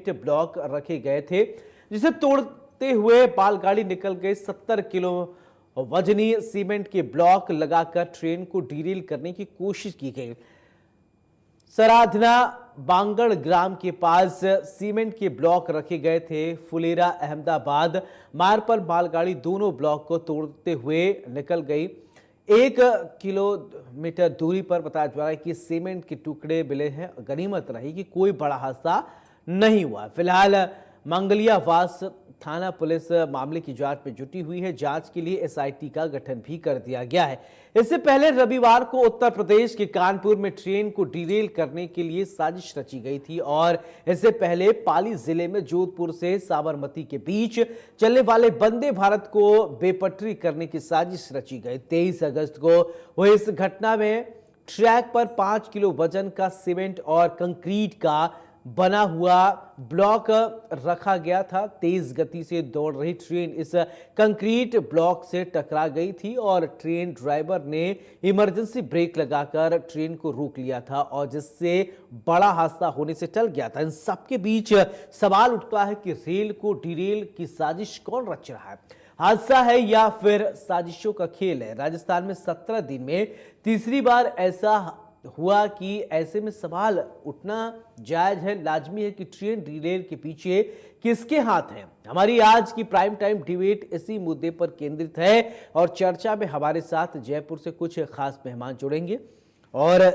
Cement block रखे गए थे, जिसे तोड़ते हुए मालगाड़ी निकल गई। 70 किलो वजनी सीमेंट के ब्लॉक लगाकर ट्रेन को डीरेल करने की कोशिश की गई। सराधना बांगड़ ग्राम के पास सीमेंट के ब्लॉक रखे गए थे। फुलेरा अहमदाबाद मार्ग पर मालगाड़ी दोनों ब्लॉक को तोड़ते हुए निकल गई। 1 किलोमीटर दूरी पर बताया जा रहा है कि सीमेंट के टुकड़े मिले हैं। गनीमत रही कि कोई बड़ा हादसा नहीं हुआ। फिलहाल मंगलियावास थाना पुलिस मामले की जांच में जुटी हुई है। जांच के लिए एसआईटी का गठन भी कर दिया गया है। इससे पहले रविवार को उत्तर प्रदेश के कानपुर में ट्रेन को डीरेल करने के लिए साजिश रची गई थी और इससे पहले पाली जिले में जोधपुर से साबरमती के बीच चलने वाले वंदे भारत को बेपटरी करने की साजिश रची गई। 23 अगस्त को हुई इस घटना में ट्रैक पर 5 किलो वजन का सीमेंट और कंक्रीट का बना हुआ ब्लॉक रखा गया था। तेज गति से दौड़ रही ट्रेन इस कंक्रीट ब्लॉक से टकरा गई थी और ट्रेन ड्राइवर ने इमरजेंसी ब्रेक लगाकर ट्रेन को रोक लिया था और जिससे बड़ा हादसा होने से टल गया था। इन सबके बीच सवाल उठता है कि रेल को डीरेल की साजिश कौन रच रहा है? हादसा है या फिर साजिशों का खेल है? राजस्थान में 17 दिन में तीसरी बार ऐसा हुआ कि ऐसे में सवाल उठना जायज है, लाजमी है कि ट्रेन डीरेल के पीछे किसके हाथ हैं। हमारी आज की प्राइम टाइम डिबेट इसी मुद्दे पर केंद्रित है और चर्चा में हमारे साथ जयपुर से कुछ खास मेहमान जुड़ेंगे और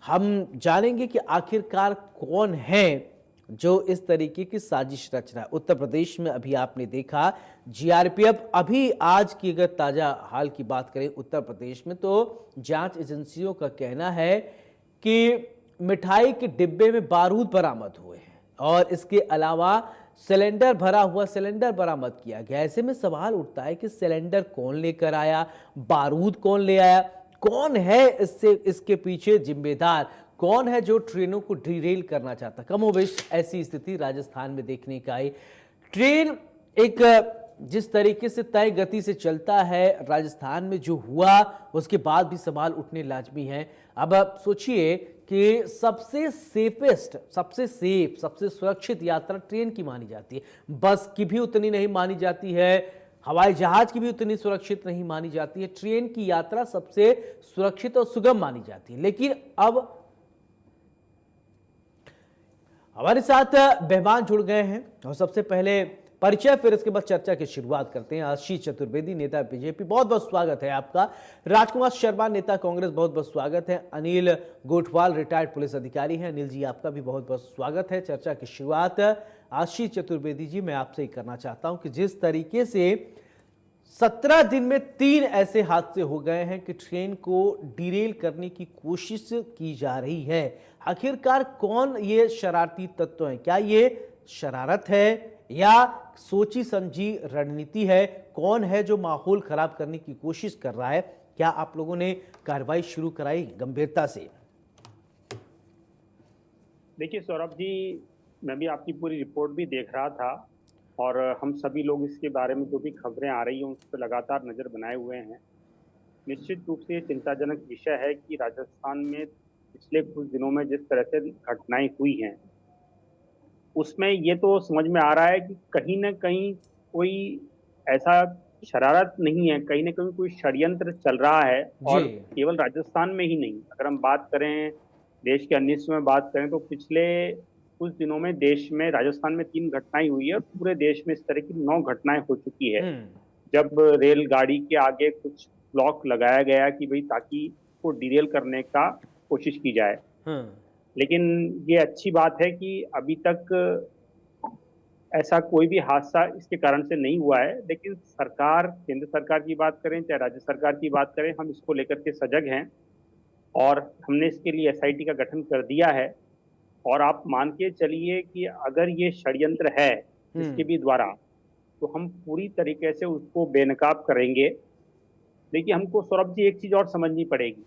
हम जानेंगे कि आखिरकार कौन है जो इस तरीके की साजिश रच रहा है। उत्तर प्रदेश में अभी आपने देखा जीआरपीएफ, अभी आज की अगर ताजा हाल की बात करें उत्तर प्रदेश में, तो जांच एजेंसियों का कहना है कि मिठाई के डिब्बे में बारूद बरामद हुए हैं और इसके अलावा सिलेंडर भरा हुआ सिलेंडर बरामद किया गया। ऐसे में सवाल उठता है कि सिलेंडर कौन लेकर आया, बारूद कौन ले आया, कौन है इसके पीछे जिम्मेदार, कौन है जो ट्रेनों को डीरेल करना चाहता। कमोबेश ऐसी स्थिति राजस्थान में देखने का आई। ट्रेन एक जिस तरीके से तय गति से चलता है, राजस्थान में जो हुआ उसके बाद भी सवाल उठने लाजमी है। अब आप सोचिए कि सबसे सेफेस्ट, सबसे सेफ, सबसे सुरक्षित यात्रा ट्रेन की मानी जाती है। बस की भी उतनी नहीं मानी जाती है, हवाई जहाज की भी उतनी सुरक्षित नहीं मानी जाती है। ट्रेन की यात्रा सबसे सुरक्षित और सुगम मानी जाती है। लेकिन अब हमारे साथ मेहमान जुड़ गए हैं और सबसे पहले परिचय, फिर इसके बाद चर्चा की शुरुआत करते हैं। आशीष चतुर्वेदी, नेता बीजेपी, बहुत बहुत स्वागत है आपका। राजकुमार शर्मा, नेता कांग्रेस, बहुत बहुत स्वागत है। अनिल गोठवाल, रिटायर्ड पुलिस अधिकारी हैं। अनिल जी, आपका भी बहुत बहुत स्वागत है। चर्चा की शुरुआत आशीष चतुर्वेदी जी मैं आपसे ही करना चाहता हूं कि जिस तरीके से 17 दिन में 3 ऐसे हादसे हो गए हैं कि ट्रेन को डीरेल करने की कोशिश की जा रही है, आखिरकार कौन ये शरारती तत्व हैं? क्या ये शरारत है या सोची समझी रणनीति है? कौन है जो माहौल खराब करने की कोशिश कर रहा है? क्या आप लोगों ने कार्रवाई शुरू कराई गंभीरता से? देखिए सौरभ जी, मैं भी आपकी पूरी रिपोर्ट भी देख रहा था और हम सभी लोग इसके बारे में जो भी खबरें आ रही हैं उस पर लगातार नज़र बनाए हुए हैं। निश्चित रूप से ये चिंताजनक विषय है कि राजस्थान में पिछले कुछ दिनों में जिस तरह से घटनाएं हुई हैं उसमें ये तो समझ में आ रहा है कि कहीं ना कहीं कोई ऐसा शरारत नहीं है, कहीं ना कहीं कोई षड्यंत्र चल रहा है। जी। और केवल राजस्थान में ही नहीं, अगर हम बात करें देश के अन्य हिस्सों में बात करें तो पिछले कुछ दिनों में देश में राजस्थान में 3 घटनाएं हुई है और पूरे देश में इस तरह की 9 घटनाएं हो चुकी है। जब रेलगाड़ी के आगे कुछ ब्लॉक लगाया गया कि भाई ताकि को डीरेल करने का कोशिश की जाए, लेकिन ये अच्छी बात है कि अभी तक ऐसा कोई भी हादसा इसके कारण से नहीं हुआ है। लेकिन सरकार, केंद्र सरकार की बात करें चाहे राज्य सरकार की बात करें, हम इसको लेकर के सजग हैं और हमने इसके लिए एसआईटी का गठन कर दिया है। और आप मान के चलिए कि अगर ये षड्यंत्र है इसके भी द्वारा, तो हम पूरी तरीके से उसको बेनकाब करेंगे। देखिए, हमको सौरभ जी एक चीज और समझनी पड़ेगी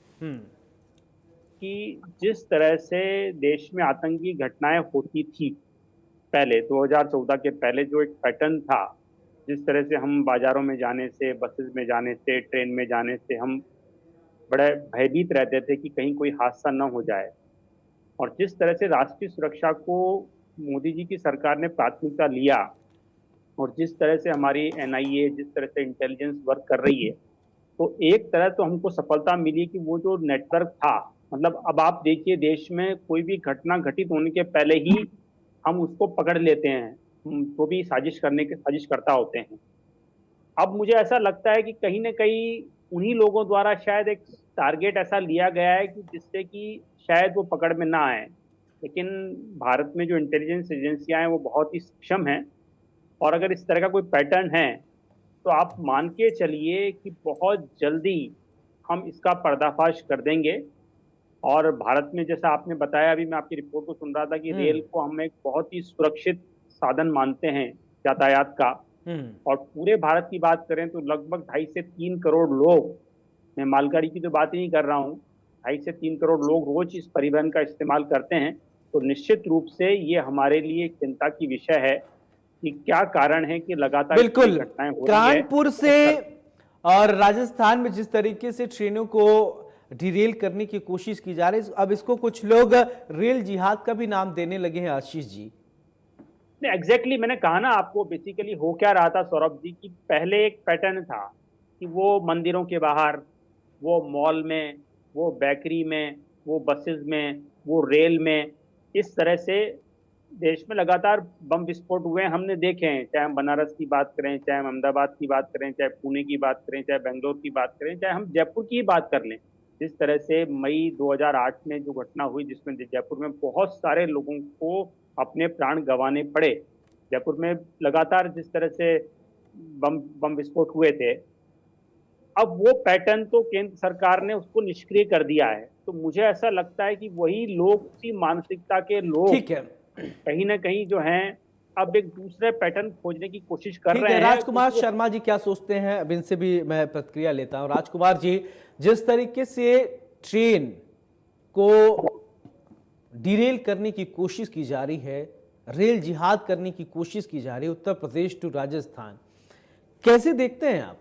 कि जिस तरह से देश में आतंकी घटनाएं होती थी पहले 2014 के पहले, जो एक पैटर्न था, जिस तरह से हम बाजारों में जाने से, बसेस में जाने से, ट्रेन में जाने से हम बड़े भयभीत रहते थे कि कहीं कोई हादसा न हो जाए, और जिस तरह से राष्ट्रीय सुरक्षा को मोदी जी की सरकार ने प्राथमिकता लिया और जिस तरह से हमारी एनआईए, जिस तरह से इंटेलिजेंस वर्क कर रही है, तो एक तरह तो हमको सफलता मिली कि वो जो नेटवर्क था, मतलब अब आप देखिए देश में कोई भी घटना घटित होने के पहले ही हम उसको पकड़ लेते हैं, तो भी साजिश करता होते हैं। अब मुझे ऐसा लगता है कि कहीं ना कहीं उन्हीं लोगों द्वारा शायद एक टारगेट ऐसा लिया गया है कि जिससे कि शायद वो पकड़ में ना आए। लेकिन भारत में जो इंटेलिजेंस एजेंसियां हैं वो बहुत ही सक्षम हैं, और अगर इस तरह का कोई पैटर्न है तो आप मान के चलिए कि बहुत जल्दी हम इसका पर्दाफाश कर देंगे। और भारत में जैसा आपने बताया, अभी मैं आपकी रिपोर्ट को सुन रहा था कि रेल हम्म। को हम एक बहुत ही सुरक्षित साधन मानते हैं यातायात का। हम्म। और पूरे भारत की बात करें तो लगभग 2.5 से 3 करोड़ लोग, मैं मालगाड़ी की तो बात ही नहीं कर रहा हूँ, 2.5 से 3 करोड़ लोग रोज इस परिवहन का इस्तेमाल करते हैं। तो निश्चित रूप से ये हमारे लिए एक चिंता की विषय है कि क्या कारण है कि लगातार इतनी बिल्कुल। घटनाएं हो रही है। कानपुर और से और राजस्थान में जिस तरीके से ट्रेनों को डिरेल करने की कोशिश की जा रही है, अब इसको कुछ लोग रेल जिहाद का भी नाम देने लगे हैं, आशीष जी। एग्जैक्टली मैंने कहा ना आपको, बेसिकली हो क्या रहा था सौरभ जी की, पहले एक पैटर्न था कि वो मंदिरों के बाहर, वो मॉल में, वो बेकरी में, वो बसेस में, वो रेल में, इस तरह से देश में लगातार बम विस्फोट हुए हैं, हमने देखे हैं। चाहे हम बनारस की बात करें, चाहे हम अहमदाबाद की बात करें, चाहे पुणे की बात करें, चाहे बेंगलोर की बात करें, चाहे हम जयपुर की ही बात कर लें। जिस तरह से मई 2008 में जो घटना हुई जिसमें जयपुर में बहुत सारे लोगों को अपने प्राण गंवाने पड़े, जयपुर में लगातार जिस तरह से बम बम विस्फोट हुए थे, अब वो पैटर्न तो केंद्र सरकार ने उसको निष्क्रिय कर दिया है। तो मुझे ऐसा लगता है कि वही लोग, उसी मानसिकता के लोग ठीक है। कहीं ना कहीं जो हैं, अब एक दूसरे पैटर्न खोजने की कोशिश कर ठीक रहे है, हैं, राजकुमार क्योंकि शर्मा जी क्या सोचते हैं, अब इनसे भी मैं प्रतिक्रिया लेता हूं। राजकुमार जी, जिस तरीके से ट्रेन को डिरेल करने की कोशिश की जा रही है, रेल जिहाद करने की कोशिश की जा रही है उत्तर प्रदेश टू राजस्थान, कैसे देखते हैं आप?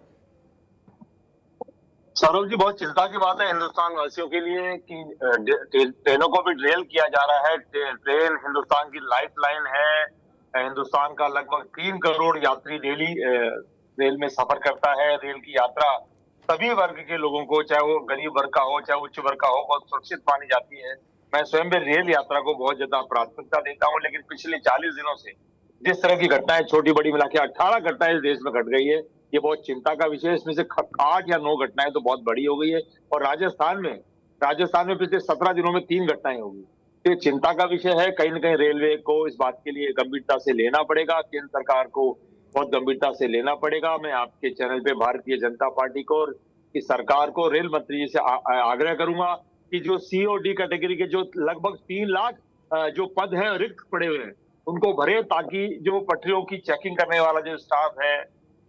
सौरभ जी, बहुत चिंता की बात है हिंदुस्तान वासियों के लिए कि ट्रेनों को भी ड्रेल किया जा रहा है। ट्रेन हिंदुस्तान की लाइफ लाइन है। हिंदुस्तान का लगभग 3 करोड़ यात्री डेली रेल में सफर करता है। रेल की यात्रा सभी वर्ग के लोगों को, चाहे वो गरीब वर्ग का हो चाहे उच्च वर्ग का हो, बहुत सुरक्षित मानी जाती है। मैं स्वयं भी रेल यात्रा को बहुत ज्यादा प्राथमिकता देता हूँ, लेकिन पिछले 40 दिनों से जिस तरह की घटनाएं, छोटी बड़ी मिला के 18 घटनाएं इस देश में घट गई है, ये बहुत चिंता का विषय है। इसमें से 8 या 9 घटनाएं तो बहुत बड़ी हो गई है, और राजस्थान में पिछले 17 दिनों में 3 घटनाएं हो गई। तो ये चिंता का विषय है। कहीं ना कहीं रेलवे को इस बात के लिए गंभीरता से लेना पड़ेगा, केंद्र सरकार को बहुत गंभीरता से लेना पड़ेगा। मैं आपके चैनल पे भारतीय जनता पार्टी को और की सरकार को, रेल मंत्री जी से आग्रह करूंगा कि जो सी और डी कैटेगरी के जो लगभग 3 लाख जो पद हैं रिक्त पड़े हुए हैं, उनको भरे, ताकि जो पटरियों की चेकिंग करने वाला जो स्टाफ है,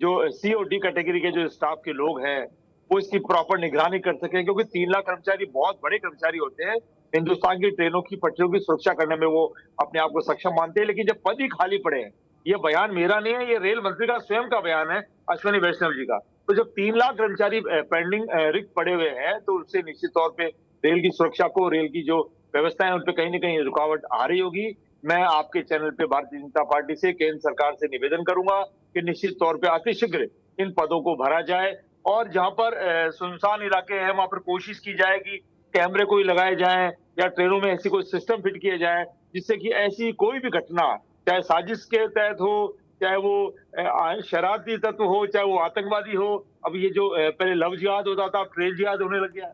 जो सी और डी कैटेगरी के जो स्टाफ के लोग हैं, वो इसकी प्रॉपर निगरानी कर सकें। क्योंकि 3 लाख कर्मचारी बहुत बड़े कर्मचारी होते हैं। हिंदुस्तान की ट्रेनों की पटरियों की सुरक्षा करने में वो अपने आप को सक्षम मानते हैं। लेकिन जब पद ही खाली पड़े हैं, ये बयान मेरा नहीं है, ये रेल मंत्री का स्वयं का बयान है, अश्विनी वैष्णव जी का। तो जब 3 लाख कर्मचारी पेंडिंग रिक्त पड़े हुए हैं, तो उससे निश्चित तौर पे रेल की सुरक्षा को, रेल की जो व्यवस्था है, उन पर कहीं ना कहीं रुकावट आ रही होगी। मैं आपके चैनल पे भारतीय जनता पार्टी से, केंद्र सरकार से निवेदन करूंगा कि निश्चित तौर पे अतिशीघ्र इन पदों को भरा जाए, और जहां पर सुनसान इलाके हैं वहां पर कोशिश की जाए कि कैमरे कोई लगाए जाएं, या ट्रेनों में ऐसी कोई सिस्टम फिट किए जाए जिससे कि ऐसी कोई भी घटना, चाहे साजिश के तहत हो, चाहे वो शरारती तत्व हो, चाहे वो आतंकवादी हो। अब ये जो पहले लव जिहाद होता था, अब ट्रेन जिहाद होने लग गया,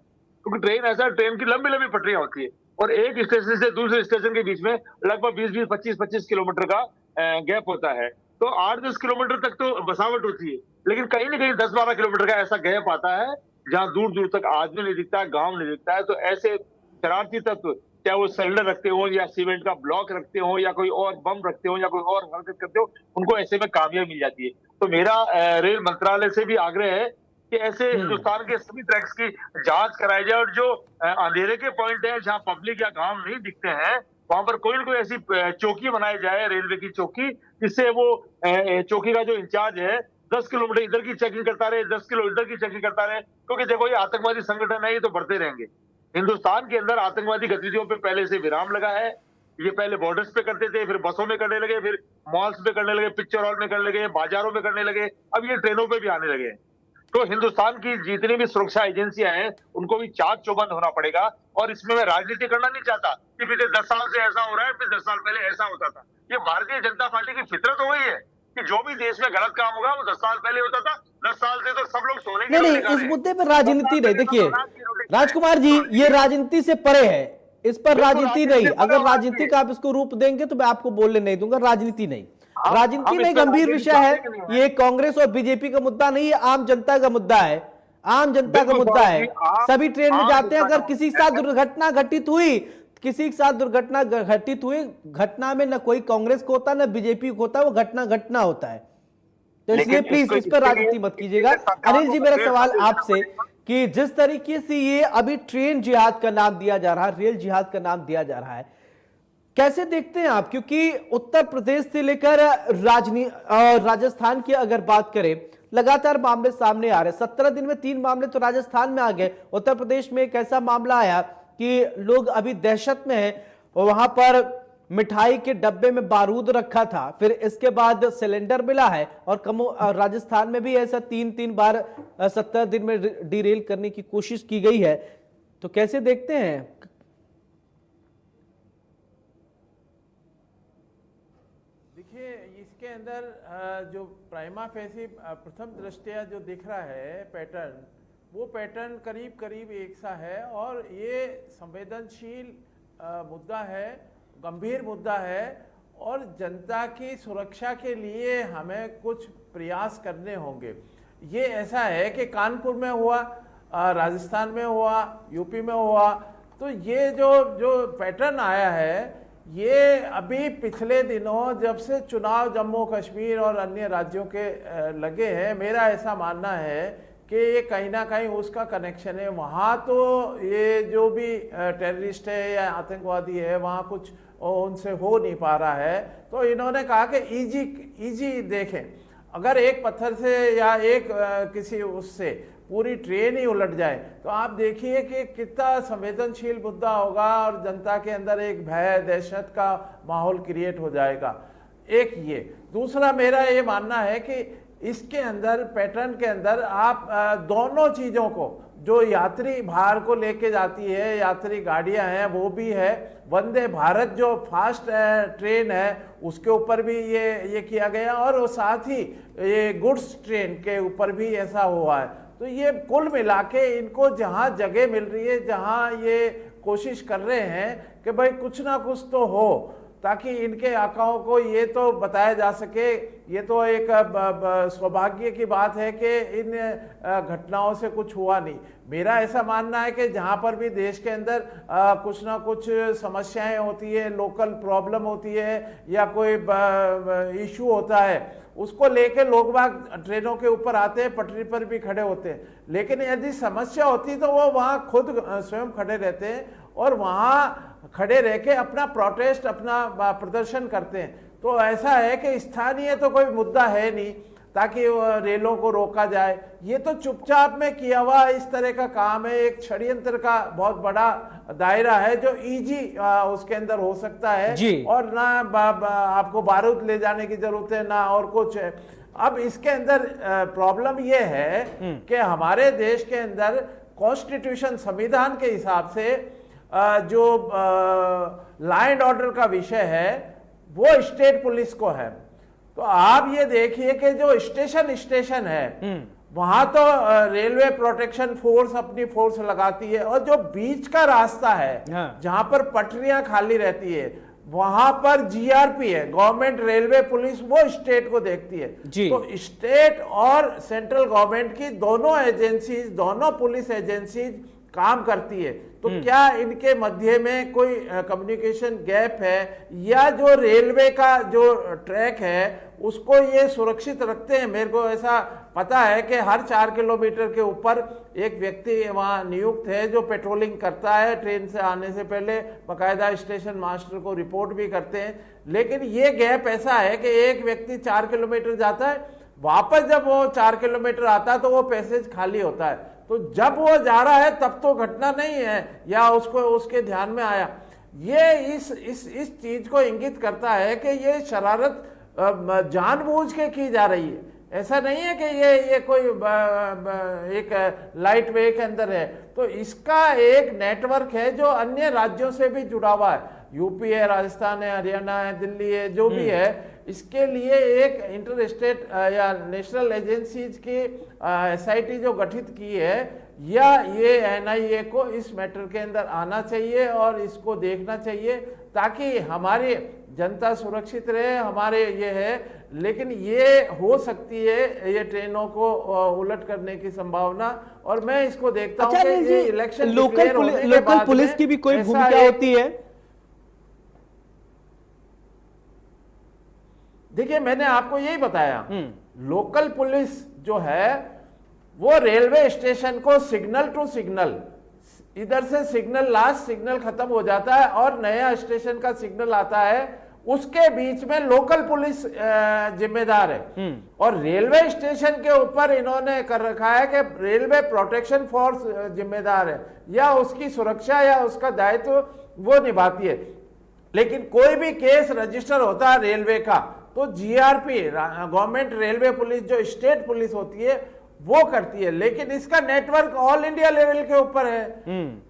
क्योंकि ट्रेन ऐसा, ट्रेन की लंबी लंबी पटरियां होती है, और एक स्टेशन से दूसरे स्टेशन के बीच में लगभग 20-20, 25-25 किलोमीटर का गैप होता है। तो 8-10 किलोमीटर तक तो बसावट होती है, लेकिन कहीं ना कहीं 10-12 किलोमीटर का ऐसा गैप आता है जहां दूर दूर तक आदमी नहीं दिखता है, गांव नहीं दिखता है। तो ऐसे शरारती तत्व, चाहे वो सिलेंडर रखते हो, या सीमेंट का ब्लॉक रखते हो, या कोई और बम रखते हो, या कोई और हरकत करते हो, उनको ऐसे में कामयाबी मिल जाती है। तो मेरा रेल मंत्रालय से भी आग्रह है कि ऐसे हिंदुस्तान के सभी ट्रैक्स की जांच कराई जाए, और जो अंधेरे के पॉइंट है जहां पब्लिक या गांव नहीं दिखते हैं, वहां पर कोई ना कोई ऐसी चौकी बनाई जाए, रेलवे की चौकी, जिससे वो चौकी का जो इंचार्ज है 10 किलोमीटर इधर की चेकिंग करता रहे, 10 किलो इधर की चेकिंग करता रहे। क्योंकि देखो, ये आतंकवादी संगठन है, ये तो बढ़ते रहेंगे। हिंदुस्तान के अंदर आतंकवादी गतिविधियों पे पहले से विराम लगा है। ये पहले बॉर्डर्स पे करते थे, फिर बसों में करने लगे, फिर मॉल्स में करने लगे, पिक्चर हॉल में करने लगे, बाजारों में करने लगे, अब ये ट्रेनों पे भी आने लगे। तो हिंदुस्तान की जितनी भी सुरक्षा एजेंसियां हैं उनको भी चाक चौबंद होना पड़ेगा। और इसमें मैं राजनीति करना नहीं चाहता कि पिछले 10 साल से ऐसा हो रहा है, फिर 10 साल पहले ऐसा होता था। ये भारतीय जनता पार्टी की फितरत हो गई है कि जो भी देश में गलत काम होगा वो 10 साल पहले होता था। 10 साल से तो सब लोग सोने की नहीं रोटी नहीं, खा इस रहे हैं। मुद्दे पर राजनीति नहीं। देखिए 10 साल पहले तो राजकुमार जी, ये राजनीति से परे है, इस पर बिल्कुल राजनीति राजनीति नहीं। से परे अगर होना राजनीति चाहिए। का आप इसको रूप देंगे तो मैं आपको बोलने नहीं दूंगा। राजनीति नहीं, हम राजनीति इस नहीं, पर गंभीर राजनीति विषय है चाहते नहीं ये। कांग्रेस और बीजेपी का मुद्दा नहीं है, आम जनता का मुद्दा है, आम जनता का बिल्कुल मुद्दा सौरभ है। जी, सभी ट्रेन में आम जाते हैं, जनता अगर का किसी के मुद्दा साथ दुर्घटना घटित हुई, किसी के साथ दुर्घटना घटित हुई, घटना में न कोई कांग्रेस को होता न बीजेपी को होता, वो घटना होता है। तो इसलिए लेकिन प्लीज इस पर राजनीति मत कीजिएगा। अनिल जी, मेरा सवाल आपसे कि जिस तरीके से ये अभी ट्रेन जिहाद का नाम दिया जा रहा है, रेल जिहाद का नाम दिया जा रहा है, कैसे देखते हैं आप? क्योंकि उत्तर प्रदेश से लेकर राजस्थान की अगर बात करें, लगातार मामले सामने आ रहे हैं। 17 दिन में 3 मामले तो राजस्थान में आ गए। उत्तर प्रदेश में एक ऐसा मामला आया कि लोग अभी दहशत में हैं और वहां पर मिठाई के डब्बे में बारूद रखा था, फिर इसके बाद सिलेंडर मिला है। और राजस्थान में भी ऐसा 3 बार 17 दिन में डीरेल करने की कोशिश की गई है। तो कैसे देखते हैं? देखिए, इसके अंदर जो प्राइमा फेसी प्रथम दृष्टया जो दिख रहा है पैटर्न, वो पैटर्न करीब करीब एक सा है। और ये संवेदनशील मुद्दा है, गंभीर मुद्दा है, और जनता की सुरक्षा के लिए हमें कुछ प्रयास करने होंगे। ये ऐसा है कि कानपुर में हुआ, राजस्थान में हुआ, यूपी में हुआ, तो ये जो पैटर्न आया है, ये अभी पिछले दिनों जब से चुनाव जम्मू कश्मीर और अन्य राज्यों के लगे हैं, मेरा ऐसा मानना है कि ये कहीं ना कहीं उसका कनेक्शन है। वहाँ तो ये जो भी टेररिस्ट है या आतंकवादी है, वहाँ कुछ उनसे हो नहीं पा रहा है, तो इन्होंने कहा कि इजी देखें। अगर एक पत्थर से या एक किसी उससे पूरी ट्रेन ही उलट जाए तो आप देखिए कि कितना संवेदनशील मुद्दा होगा और जनता के अंदर एक भय दहशत का माहौल क्रिएट हो जाएगा। एक ये। दूसरा मेरा ये मानना है कि इसके अंदर पैटर्न के अंदर आप दोनों चीज़ों को, जो यात्री भार को लेके जाती है, यात्री गाड़ियां हैं वो भी है, वंदे भारत जो फास्ट ट्रेन है उसके ऊपर भी ये किया गया, और साथ ही ये गुड्स ट्रेन के ऊपर भी ऐसा हुआ है। तो ये कुल मिला के इनको जहाँ जगह मिल रही है, जहाँ ये कोशिश कर रहे हैं कि भाई कुछ ना कुछ तो हो, ताकि इनके आकाओं को ये तो बताया जा सके। ये तो एक सौभाग्य की बात है कि इन घटनाओं से कुछ हुआ नहीं। मेरा ऐसा मानना है कि जहाँ पर भी देश के अंदर कुछ ना कुछ समस्याएं होती है, लोकल प्रॉब्लम होती है या कोई इशू होता है, उसको लेके लोग बाग ट्रेनों के ऊपर आते हैं, पटरी पर भी खड़े होते हैं। लेकिन यदि समस्या होती तो वो वहाँ खुद स्वयं खड़े रहते हैं और वहाँ खड़े रह के अपना प्रोटेस्ट, अपना प्रदर्शन करते हैं। तो ऐसा है कि स्थानीय तो कोई मुद्दा है नहीं ताकि रेलों को रोका जाए। ये तो चुपचाप में किया हुआ इस तरह का काम है, एक षड्यंत्र का बहुत बड़ा दायरा है जो इजी उसके अंदर हो सकता है जी। और ना आपको बारूद ले जाने की जरूरत है ना और कुछ है। अब इसके अंदर प्रॉब्लम ये है कि हमारे देश के अंदर कॉन्स्टिट्यूशन, संविधान के हिसाब से जो लॉ एंड ऑर्डर का विषय है वो स्टेट पुलिस को है। तो आप ये देखिए कि जो स्टेशन है वहां तो रेलवे प्रोटेक्शन फोर्स अपनी फोर्स लगाती है, और जो बीच का रास्ता है जहां पर पटरियां खाली रहती है वहां पर जीआरपी है, गवर्नमेंट रेलवे पुलिस, वो स्टेट को देखती है। तो स्टेट और सेंट्रल गवर्नमेंट की दोनों एजेंसीज, दोनों पुलिस एजेंसीज काम करती है। तो क्या इनके मध्य में कोई कम्युनिकेशन गैप है, या जो रेलवे का जो ट्रैक है उसको ये सुरक्षित रखते हैं? मेरे को ऐसा पता है कि हर 4 किलोमीटर के ऊपर एक व्यक्ति वहाँ नियुक्त है जो पेट्रोलिंग करता है, ट्रेन से आने से पहले बाकायदा स्टेशन मास्टर को रिपोर्ट भी करते हैं। लेकिन ये गैप ऐसा है कि एक व्यक्ति 4 किलोमीटर जाता है, वापस जब वो 4 किलोमीटर आता है तो वो पैसेज खाली होता है। तो जब वो जा रहा है तब तो घटना नहीं है या उसको उसके ध्यान में आया, ये इस चीज को इंगित करता है कि ये शरारत जानबूझ के की जा रही है। ऐसा नहीं है कि ये कोई एक लाइट वे के अंदर है। तो इसका एक नेटवर्क है जो अन्य राज्यों से भी जुड़ा हुआ है। यूपी है, राजस्थान है, हरियाणा है, दिल्ली है, जो भी है, इसके लिए एक इंटर स्टेट या नेशनल एजेंसीज की SIT जो गठित की है, या ये NIA को इस मैटर के अंदर आना चाहिए और इसको देखना चाहिए ताकि हमारी जनता सुरक्षित रहे, हमारे ये है। लेकिन ये हो सकती है ये ट्रेनों को उलट करने की संभावना, और मैं इसको देखता हूं कि ये इलेक्शन लोकल पुलिस की भी कोई भूमिका होती है। देखिए, मैंने आपको यही बताया, लोकल पुलिस जो है वो रेलवे स्टेशन को सिग्नल टू सिग्नल, इधर से सिग्नल, लास्ट सिग्नल खत्म हो जाता है और नया स्टेशन का सिग्नल आता है, उसके बीच में लोकल पुलिस जिम्मेदार है। और रेलवे स्टेशन के ऊपर इन्होंने कर रखा है कि रेलवे प्रोटेक्शन फोर्स जिम्मेदार है, या उसकी सुरक्षा या उसका दायित्व वो निभाती है। लेकिन कोई भी केस रजिस्टर होता है रेलवे का, तो GRP, गवर्नमेंट रेलवे पुलिस, जो स्टेट पुलिस होती है, वो करती है। लेकिन इसका नेटवर्क ऑल इंडिया लेवल के ऊपर है।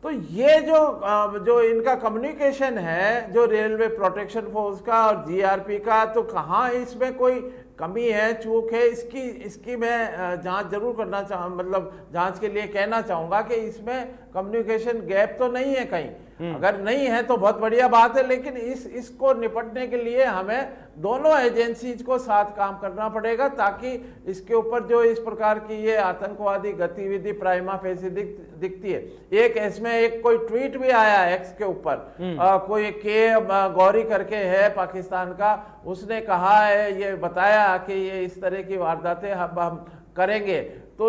तो ये जो इनका कम्युनिकेशन है, जो रेलवे प्रोटेक्शन फोर्स का और GRP का, तो कहाँ इसमें कोई कमी है, चूक है, इसकी मैं जांच जरूर करना मतलब जांच के लिए कहना चाहूंगा कि इसमें कम्युनिकेशन गैप तो नहीं है कहीं। अगर नहीं है तो बहुत बढ़िया बात है, लेकिन इसको निपटने के लिए हमें दोनों एजेंसीज को साथ काम करना पड़ेगा, ताकि इसके ऊपर जो इस प्रकार की ये आतंकवादी गतिविधि प्राइमा फेसी दिखती है। एक इसमें एक कोई ट्वीट भी आया X के ऊपर, कोई गौरी करके है पाकिस्तान का, उसने कहा है, ये बताया कि ये इस तरह की वारदातें हम करेंगे। तो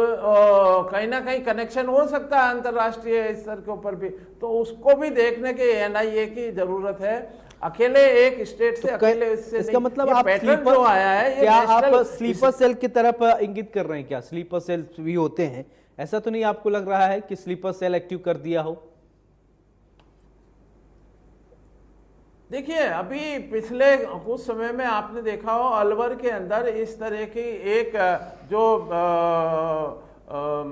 कहीं ना कहीं कनेक्शन हो सकता है अंतर्राष्ट्रीय स्तर के ऊपर भी, तो उसको भी देखने के NIA की जरूरत है। अकेले एक स्टेट से, अकेले इससे इसका मतलब आप पैटर्न जो आया है, ये क्या आप स्लीपर सेल की तरफ इंगित कर रहे हैं? क्या स्लीपर सेल भी होते हैं? ऐसा तो नहीं आपको लग रहा है कि स्लीपर सेल एक्टिव कर दिया हो? देखिए, अभी पिछले कुछ समय में आपने देखा हो अलवर के अंदर इस तरह की एक जो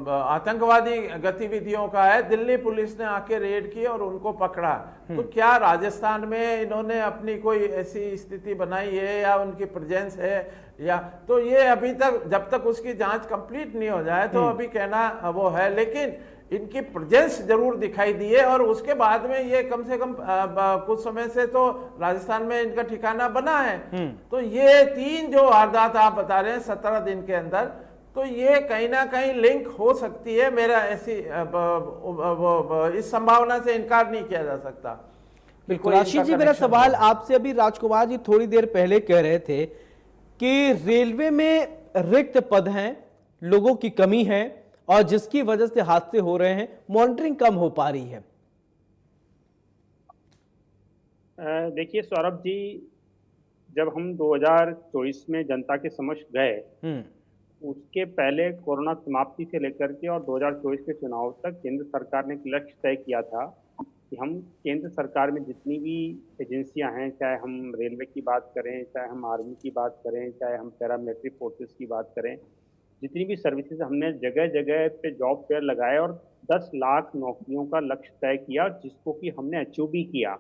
आतंकवादी गतिविधियों का है, दिल्ली पुलिस ने आके रेड की और उनको पकड़ा। तो क्या राजस्थान में इन्होंने अपनी कोई ऐसी स्थिति बनाई है या उनकी प्रेजेंस है, या तो ये अभी तक, जब तक उसकी जांच कंप्लीट नहीं हो जाए तो अभी कहना वो है। लेकिन इनकी प्रेजेंस जरूर दिखाई दी है, और उसके बाद में ये कम से कम कुछ समय से तो राजस्थान में इनका ठिकाना बना है। तो ये 3 जो वारदात आप बता रहे हैं 17 दिन के अंदर, तो ये कहीं ना कहीं लिंक हो सकती है। मेरा ऐसी इस संभावना से इनकार नहीं किया जा सकता। बिल्कुल आशीष जी, मेरा सवाल आपसे, अभी राजकुमार जी थोड़ी देर पहले कह रहे थे कि रेलवे में रिक्त पद हैं, लोगों की कमी है, और जिसकी वजह से हादसे हो रहे हैं, मॉनिटरिंग कम हो पा रही है। देखिए सौरभ जी, जब हम 2024 में जनता के समक्ष गए, उसके पहले कोरोना समाप्ति से लेकर के और 2024 के चुनाव तक केंद्र सरकार ने एक लक्ष्य तय किया था कि हम केंद्र सरकार में जितनी भी एजेंसियां हैं, चाहे हम रेलवे की बात करें, चाहे हम आर्मी की बात करें, चाहे हम पैरामिलिट्री फोर्सेस की बात करें, जितनी भी सर्विसेज, हमने जगह जगह पे जॉब फेयर लगाए और 10 लाख नौकरियों का लक्ष्य तय किया, जिसको कि हमने अचीव भी किया।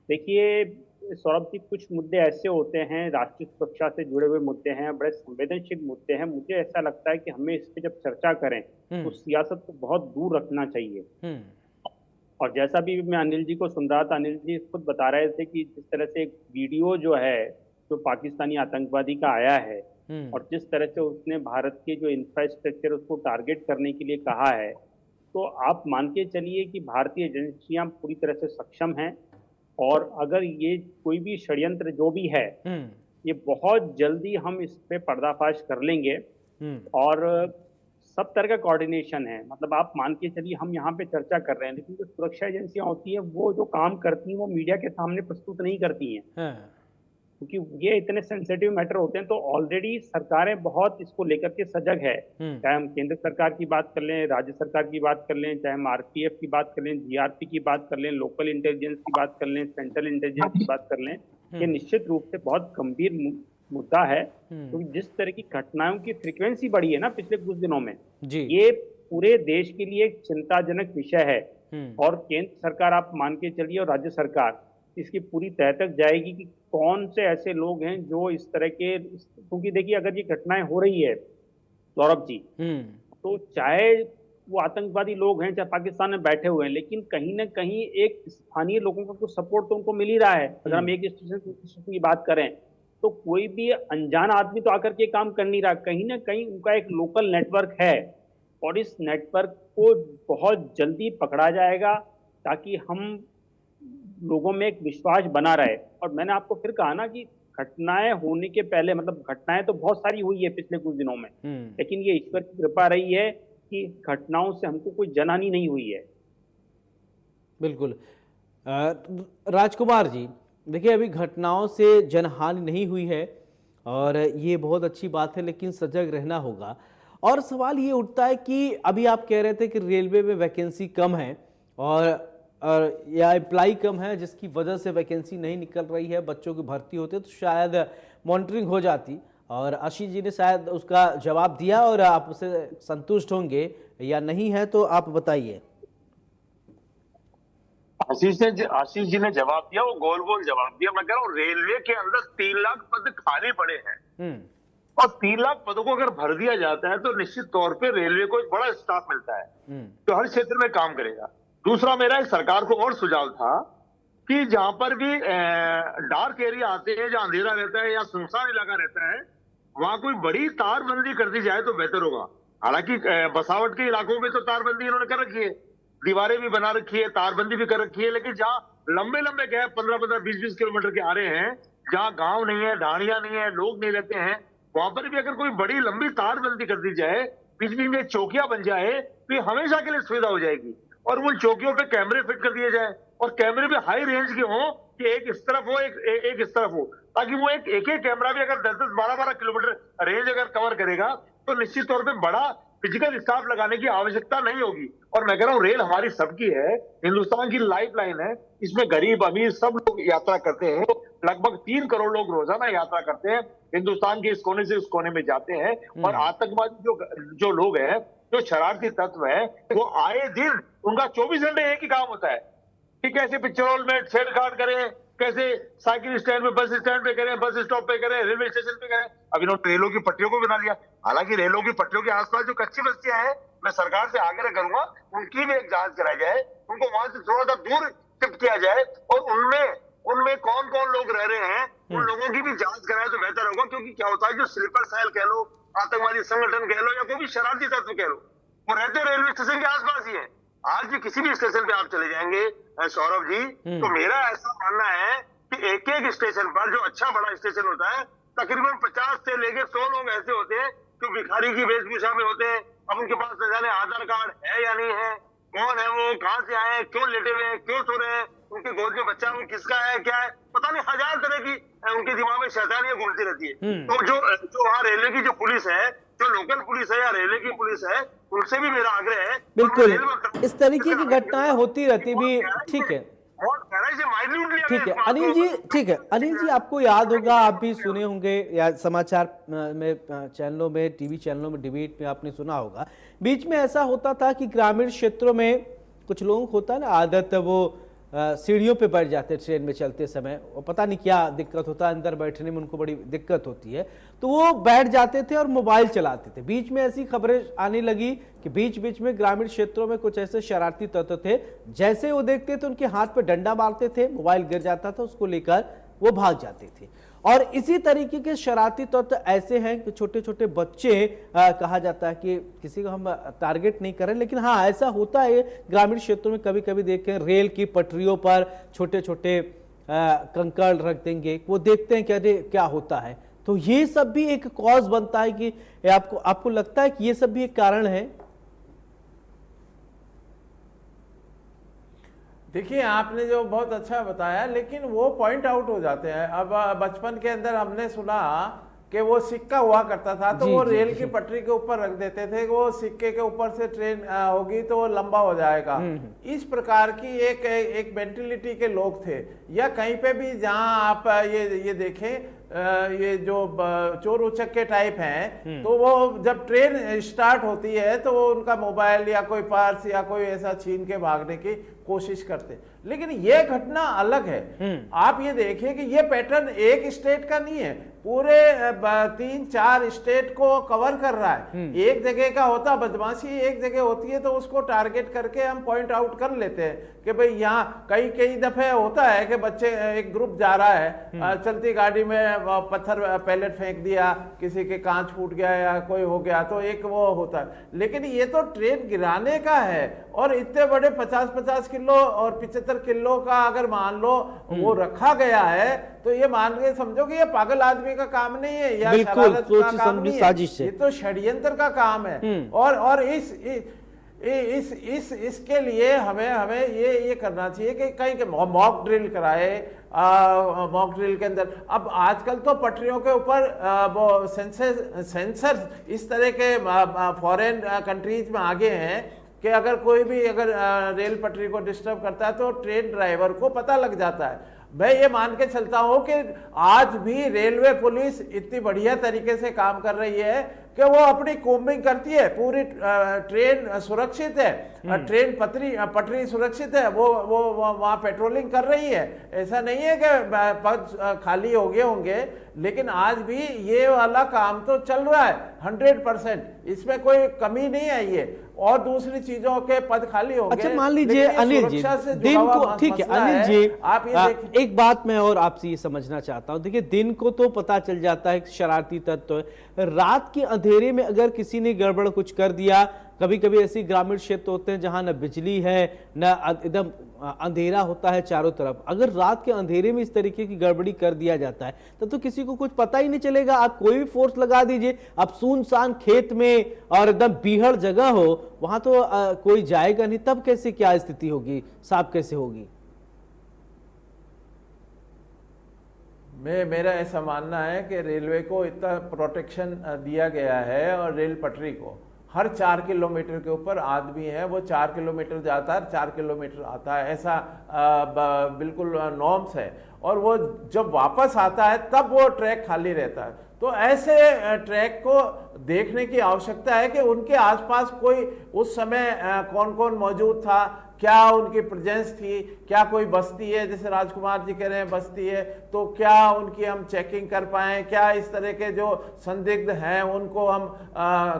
देखिए सौरभ जी, कुछ मुद्दे ऐसे होते हैं, राष्ट्रीय सुरक्षा से जुड़े हुए मुद्दे हैं, बड़े संवेदनशील मुद्दे हैं। मुझे ऐसा लगता है कि हमें इस पे जब चर्चा करें तो सियासत को बहुत दूर रखना चाहिए। और जैसा भी मैं अनिल जी को सुन रहा था, अनिल जी खुद बता रहे थे कि जिस तरह से एक वीडियो जो है, जो पाकिस्तानी आतंकवादी का आया है, और जिस तरह से उसने भारत के जो इंफ्रास्ट्रक्चर उसको टारगेट करने के लिए कहा है, तो आप मान के चलिए कि भारतीय एजेंसियां पूरी तरह से सक्षम हैं। और अगर ये कोई भी षड्यंत्र जो भी है, ये बहुत जल्दी हम इस पे पर्दाफाश कर लेंगे। और सब तरह का कोऑर्डिनेशन है, मतलब आप मान के चलिए हम यहाँ पे चर्चा कर रहे हैं, लेकिन जो सुरक्षा एजेंसियां होती हैं वो जो काम करती हैं वो मीडिया के सामने प्रस्तुत नहीं करती हैं। क्योंकि ये इतने सेंसिटिव मैटर होते हैं, तो ऑलरेडी सरकारें बहुत इसको लेकर के सजग है। चाहे हम केंद्र सरकार की बात कर लें, राज्य सरकार की बात कर लें, चाहे हम आरपीएफ की बात कर लें, जीआरपी की बात कर लें, लोकल इंटेलिजेंस की बात कर लें, सेंट्रल इंटेलिजेंस की बात कर लें, ये निश्चित रूप से बहुत गंभीर मुद्दा है। क्योंकि जिस तरह की घटनाओं की फ्रीक्वेंसी बढ़ी है ना पिछले कुछ दिनों में, ये पूरे देश के लिए एक चिंताजनक विषय है। और केंद्र सरकार आप मान के चलिए, और राज्य सरकार इसकी पूरी तह तक जाएगी कि कौन से ऐसे लोग हैं जो इस तरह के, क्योंकि देखिए अगर ये घटनाएं हो रही है सौरभ जी, तो चाहे वो आतंकवादी लोग हैं, चाहे पाकिस्तान में बैठे हुए हैं, लेकिन कहीं ना कहीं एक स्थानीय लोगों का कुछ सपोर्ट तो उनको मिल ही रहा है। अगर हम एक स्टेशन की बात करें, तो कोई भी अनजान आदमी तो आकर के काम कर नहीं रहा, कहीं ना कहीं उनका एक लोकल नेटवर्क है, और इस नेटवर्क को बहुत जल्दी पकड़ा जाएगा ताकि हम लोगों में एक विश्वास बना रहे। और मैंने आपको फिर कहा ना कि घटनाएं होने के पहले, मतलब घटनाएं तो बहुत सारी हुई है पिछले कुछ दिनों में, लेकिन ये ईश्वर की कृपा रही है कि घटनाओं से हमको कोई जनहानि नहीं हुई है। बिल्कुल। राजकुमार जी, देखिए अभी घटनाओं से जनहानि नहीं हुई है और ये बहुत अच्छी बात है, लेकिन सजग रहना होगा। और सवाल ये उठता है कि अभी आप कह रहे थे कि रेलवे में वैकेंसी कम है और या एम्प्लाई कम है, जिसकी वजह से वैकेंसी नहीं निकल रही है, बच्चों की भर्ती होते तो शायद मॉनिटरिंग हो जाती। और आशीष जी ने शायद उसका जवाब दिया और आप उससे संतुष्ट होंगे या नहीं है, तो आप बताइए। आशीष जी ने जवाब दिया, वो गोल गोल जवाब दिया। मैं कह रहा हूँ रेलवे के अंदर 3 लाख पद खाली पड़े हैं, और 3 लाख पदों को अगर भर दिया जाता है तो निश्चित तौर पे रेलवे को एक बड़ा स्टाफ मिलता है जो हर क्षेत्र में काम करेगा। दूसरा मेरा सरकार को और सुझाव था कि जहां पर भी डार्क एरिया आते हैं, जहां अंधेरा रहता है या सुनसान इलाका रहता है, वहां कोई बड़ी तारबंदी कर दी जाए तो बेहतर होगा। हालांकि बसावट के इलाकों में तो तारबंदी इन्होंने कर रखी है, दीवारें भी बना रखी है, तारबंदी भी कर रखी है, लेकिन जहां लंबे लंबे गैप 15-15, 20-20 किलोमीटर के आ रहे हैं, जहां गांव नहीं है, ढाणियां नहीं है, लोग नहीं रहते हैं, वहां पर भी अगर कोई बड़ी लंबी तारबंदी कर दी जाए, बीच बीच में चौकियां बन जाए, तो ये हमेशा के लिए सुविधा हो जाएगी। और उन चौकियों पे कैमरे फिट कर दिए जाए, और कैमरे भी हाई रेंज के हों कि एक इस तरफ हो, एक इस तरफ हो, ताकि वो एक एक कैमरा भी अगर 10-10, 12-12 किलोमीटर रेंज अगर कवर करेगा तो निश्चित तौर पे बड़ा फिजिकल स्टाफ लगाने की आवश्यकता नहीं होगी। और मैं कह रहा हूँ रेल हमारी सबकी है, हिंदुस्तान की लाइफलाइन है, इसमें गरीब अमीर सब लोग यात्रा करते हैं। लगभग 3 करोड़ लोग रोजाना यात्रा करते हैं, हिंदुस्तान के इस कोने से उस कोने में जाते हैं। और आतंकवादी जो लोग हैं, जो शरारती तत्व है, वो आए दिन उनका 24 घंटे एक ही काम होता है कि कैसे पेट्रोल में छेड़छाड़ करें, कैसे साइकिल स्टैंड पे, बस स्टैंड पे करें, बस स्टॉप पे करें, रेलवे स्टेशन पे करें। अब इन्होंने रेलों की पटरियों को बना लिया। हालांकि रेलों की पटरियों के आसपास जो कच्ची बस्तियां हैं, मैं सरकार से आग्रह करूंगा उनकी भी एक जांच कराई जाए, उनको वहां से थोड़ा सा दूर शिफ्ट किया जाए, और उनमें कौन कौन लोग रह रहे हैं उन लोगों की भी जांच कराए तो बेहतर होगा। क्योंकि क्या होता है, जो स्लीपर सेल कह लो, आतंकवादी संगठन कह लो, या कोई भी शरारती तत्व कह लो, वो रहते रेलवे स्टेशन के आसपास ही है। आज भी किसी भी स्टेशन पे आप चले जाएंगे सौरभ जी, तो मेरा ऐसा मानना है कि एक एक स्टेशन पर, जो अच्छा बड़ा स्टेशन होता है, तकरीबन 50 से लेकर 100 लोग ऐसे होते हैं जो भिखारी की वेशभूषा में होते हैं। अब उनके पास न जाने आधार कार्ड है या नहीं है, कौन है वो, कहां से आए, क्यों लेटे हुए हैं, क्यों सो रहे हैं, उनके गोद में बच्चा वो किसका है, क्या है, पता नहीं, 1000 तरह की उनके दिमाग में शैतानियां घूमती रहती है। तो जो वहाँ रेलवे की जो पुलिस है, जो लोकल पुलिस है या रेलवे की पुलिस है, उनसे भी मेरा आग्रह है। बिल्कुल, इस तरीके की घटनाएं होती रहती भी, ठीक है ठीक है अनिल जी, ठीक है अनिल जी, आपको याद होगा, आप भी सुने होंगे या समाचार में, चैनलों में, टीवी चैनलों में, डिबेट में आपने सुना होगा, बीच में ऐसा होता था कि ग्रामीण क्षेत्रों में कुछ लोगों को होता है ना आदत, वो सीढ़ियों पे बैठ जाते ट्रेन में चलते समय, और पता नहीं क्या दिक्कत होता है, अंदर बैठने में उनको बड़ी दिक्कत होती है, तो वो बैठ जाते थे और मोबाइल चलाते थे। बीच में ऐसी खबरें आने लगी कि बीच बीच में ग्रामीण क्षेत्रों में कुछ ऐसे शरारती तत्व थे, जैसे वो देखते थे उनके हाथ पे डंडा मारते थे, मोबाइल गिर जाता था, उसको लेकर वो भाग जाते थे। और इसी तरीके के शरारती तत्व ऐसे हैं कि छोटे छोटे बच्चे, कहा जाता है कि किसी को हम टारगेट नहीं करें, लेकिन हाँ ऐसा होता है ग्रामीण क्षेत्रों में, कभी कभी देखें रेल की पटरियों पर छोटे छोटे कंकड़ रख देंगे, वो देखते हैं क्या होता है। तो ये सब भी एक कॉज बनता है कि आपको लगता है कि ये सब भी एक कारण है? देखिए, आपने जो बहुत अच्छा बताया, लेकिन वो पॉइंट आउट हो जाते हैं। अब बचपन के अंदर हमने सुना कि वो सिक्का हुआ करता था, तो जी, वो जी, रेल जी। की पटरी के ऊपर रख देते थे, वो सिक्के के ऊपर से ट्रेन होगी तो वो लंबा हो जाएगा। इस प्रकार की एक मेंटेलिटी के लोग थे। या कहीं पे भी जहां आप ये देखें, ये जो चोर उचक्के टाइप हैं, तो वो जब ट्रेन स्टार्ट होती है तो वो उनका मोबाइल या कोई पर्स या कोई ऐसा छीन के भागने की कोशिश करते। लेकिन ये घटना अलग है। आप ये देखिए कि ये पैटर्न एक स्टेट का नहीं है, पूरे 3-4 स्टेट को कवर कर रहा है। एक जगह का होता बदमाशी, एक जगह होती है तो उसको टारगेट करके हम पॉइंट आउट कर लेते हैं कि भाई यहाँ कई दफे होता है कि बच्चे, एक ग्रुप जा रहा है, चलती गाड़ी में पत्थर पैलेट फेंक दिया, किसी के कांच फूट गया या कोई हो गया, तो एक वो होता है। लेकिन ये तो ट्रेन गिराने का है, और इतने बड़े 50-50 किलो और 75 किलो का अगर मान लो वो रखा गया है, तो ये मान के समझो कि ये पागल आदमी का काम नहीं है या शरारत का काम नहीं है, ये तो षड्यंत्र का काम है। और इसके लिए हमें ये करना चाहिए कि कहीं मॉक ड्रिल कराए। मॉक ड्रिल के अंदर अब आजकल तो पटरियों के ऊपर वो सेंसर इस तरह के फॉरेन कंट्रीज में आगे हैं कि अगर कोई भी रेल पटरी को डिस्टर्ब करता है तो ट्रेन ड्राइवर को पता लग जाता है। मैं ये मान के चलता हूं कि आज भी रेलवे पुलिस इतनी बढ़िया तरीके से काम कर रही है कि वो अपनी कोम्बिंग करती है, पूरी ट्रेन सुरक्षित है, ट्रेन पटरी सुरक्षित है, वो वहाँ पेट्रोलिंग कर रही है। ऐसा नहीं है कि पद खाली हो गए होंगे, लेकिन आज भी ये वाला काम तो चल रहा है 100%, इसमें कोई कमी नहीं आई है। और दूसरी चीजों के पद खाली हो गए। अच्छा, मान लीजिए अनिल जी, दिन को, ठीक है अनिल जी, आप ये एक बात मैं और आपसे ये समझना चाहता हूं। देखिए, दिन को तो पता चल जाता है शरारती तत्व, रात के अंधेरे में अगर किसी ने गड़बड़ कुछ कर दिया, कभी कभी ऐसी ग्रामीण क्षेत्र होते हैं जहां न बिजली है, न एकदम अंधेरा होता है चारों तरफ, अगर रात के अंधेरे में इस तरीके की गड़बड़ी कर दिया जाता है तब तो किसी को कुछ पता ही नहीं चलेगा। आप कोई भी फोर्स लगा दीजिए, आप सुनसान खेत में और एकदम बीहड़ जगह हो, वहां तो कोई जाएगा नहीं, तब कैसे क्या स्थिति होगी, साफ कैसे होगी? मेरा ऐसा मानना है कि रेलवे को इतना प्रोटेक्शन दिया गया है, और रेल पटरी को हर 4 किलोमीटर के ऊपर आदमी है, वो 4 किलोमीटर जाता है, 4 किलोमीटर आता है, ऐसा बिल्कुल नॉर्म्स है। और वो जब वापस आता है तब वो ट्रैक खाली रहता है। तो ऐसे ट्रैक को देखने की आवश्यकता है कि उनके आसपास कोई उस समय कौन कौन मौजूद था, क्या उनकी प्रेजेंस थी, क्या कोई बस्ती है, जैसे राजकुमार जी कह रहे हैं बस्ती है, तो क्या उनकी हम चेकिंग कर पाएं, क्या इस तरह के जो संदिग्ध हैं उनको हम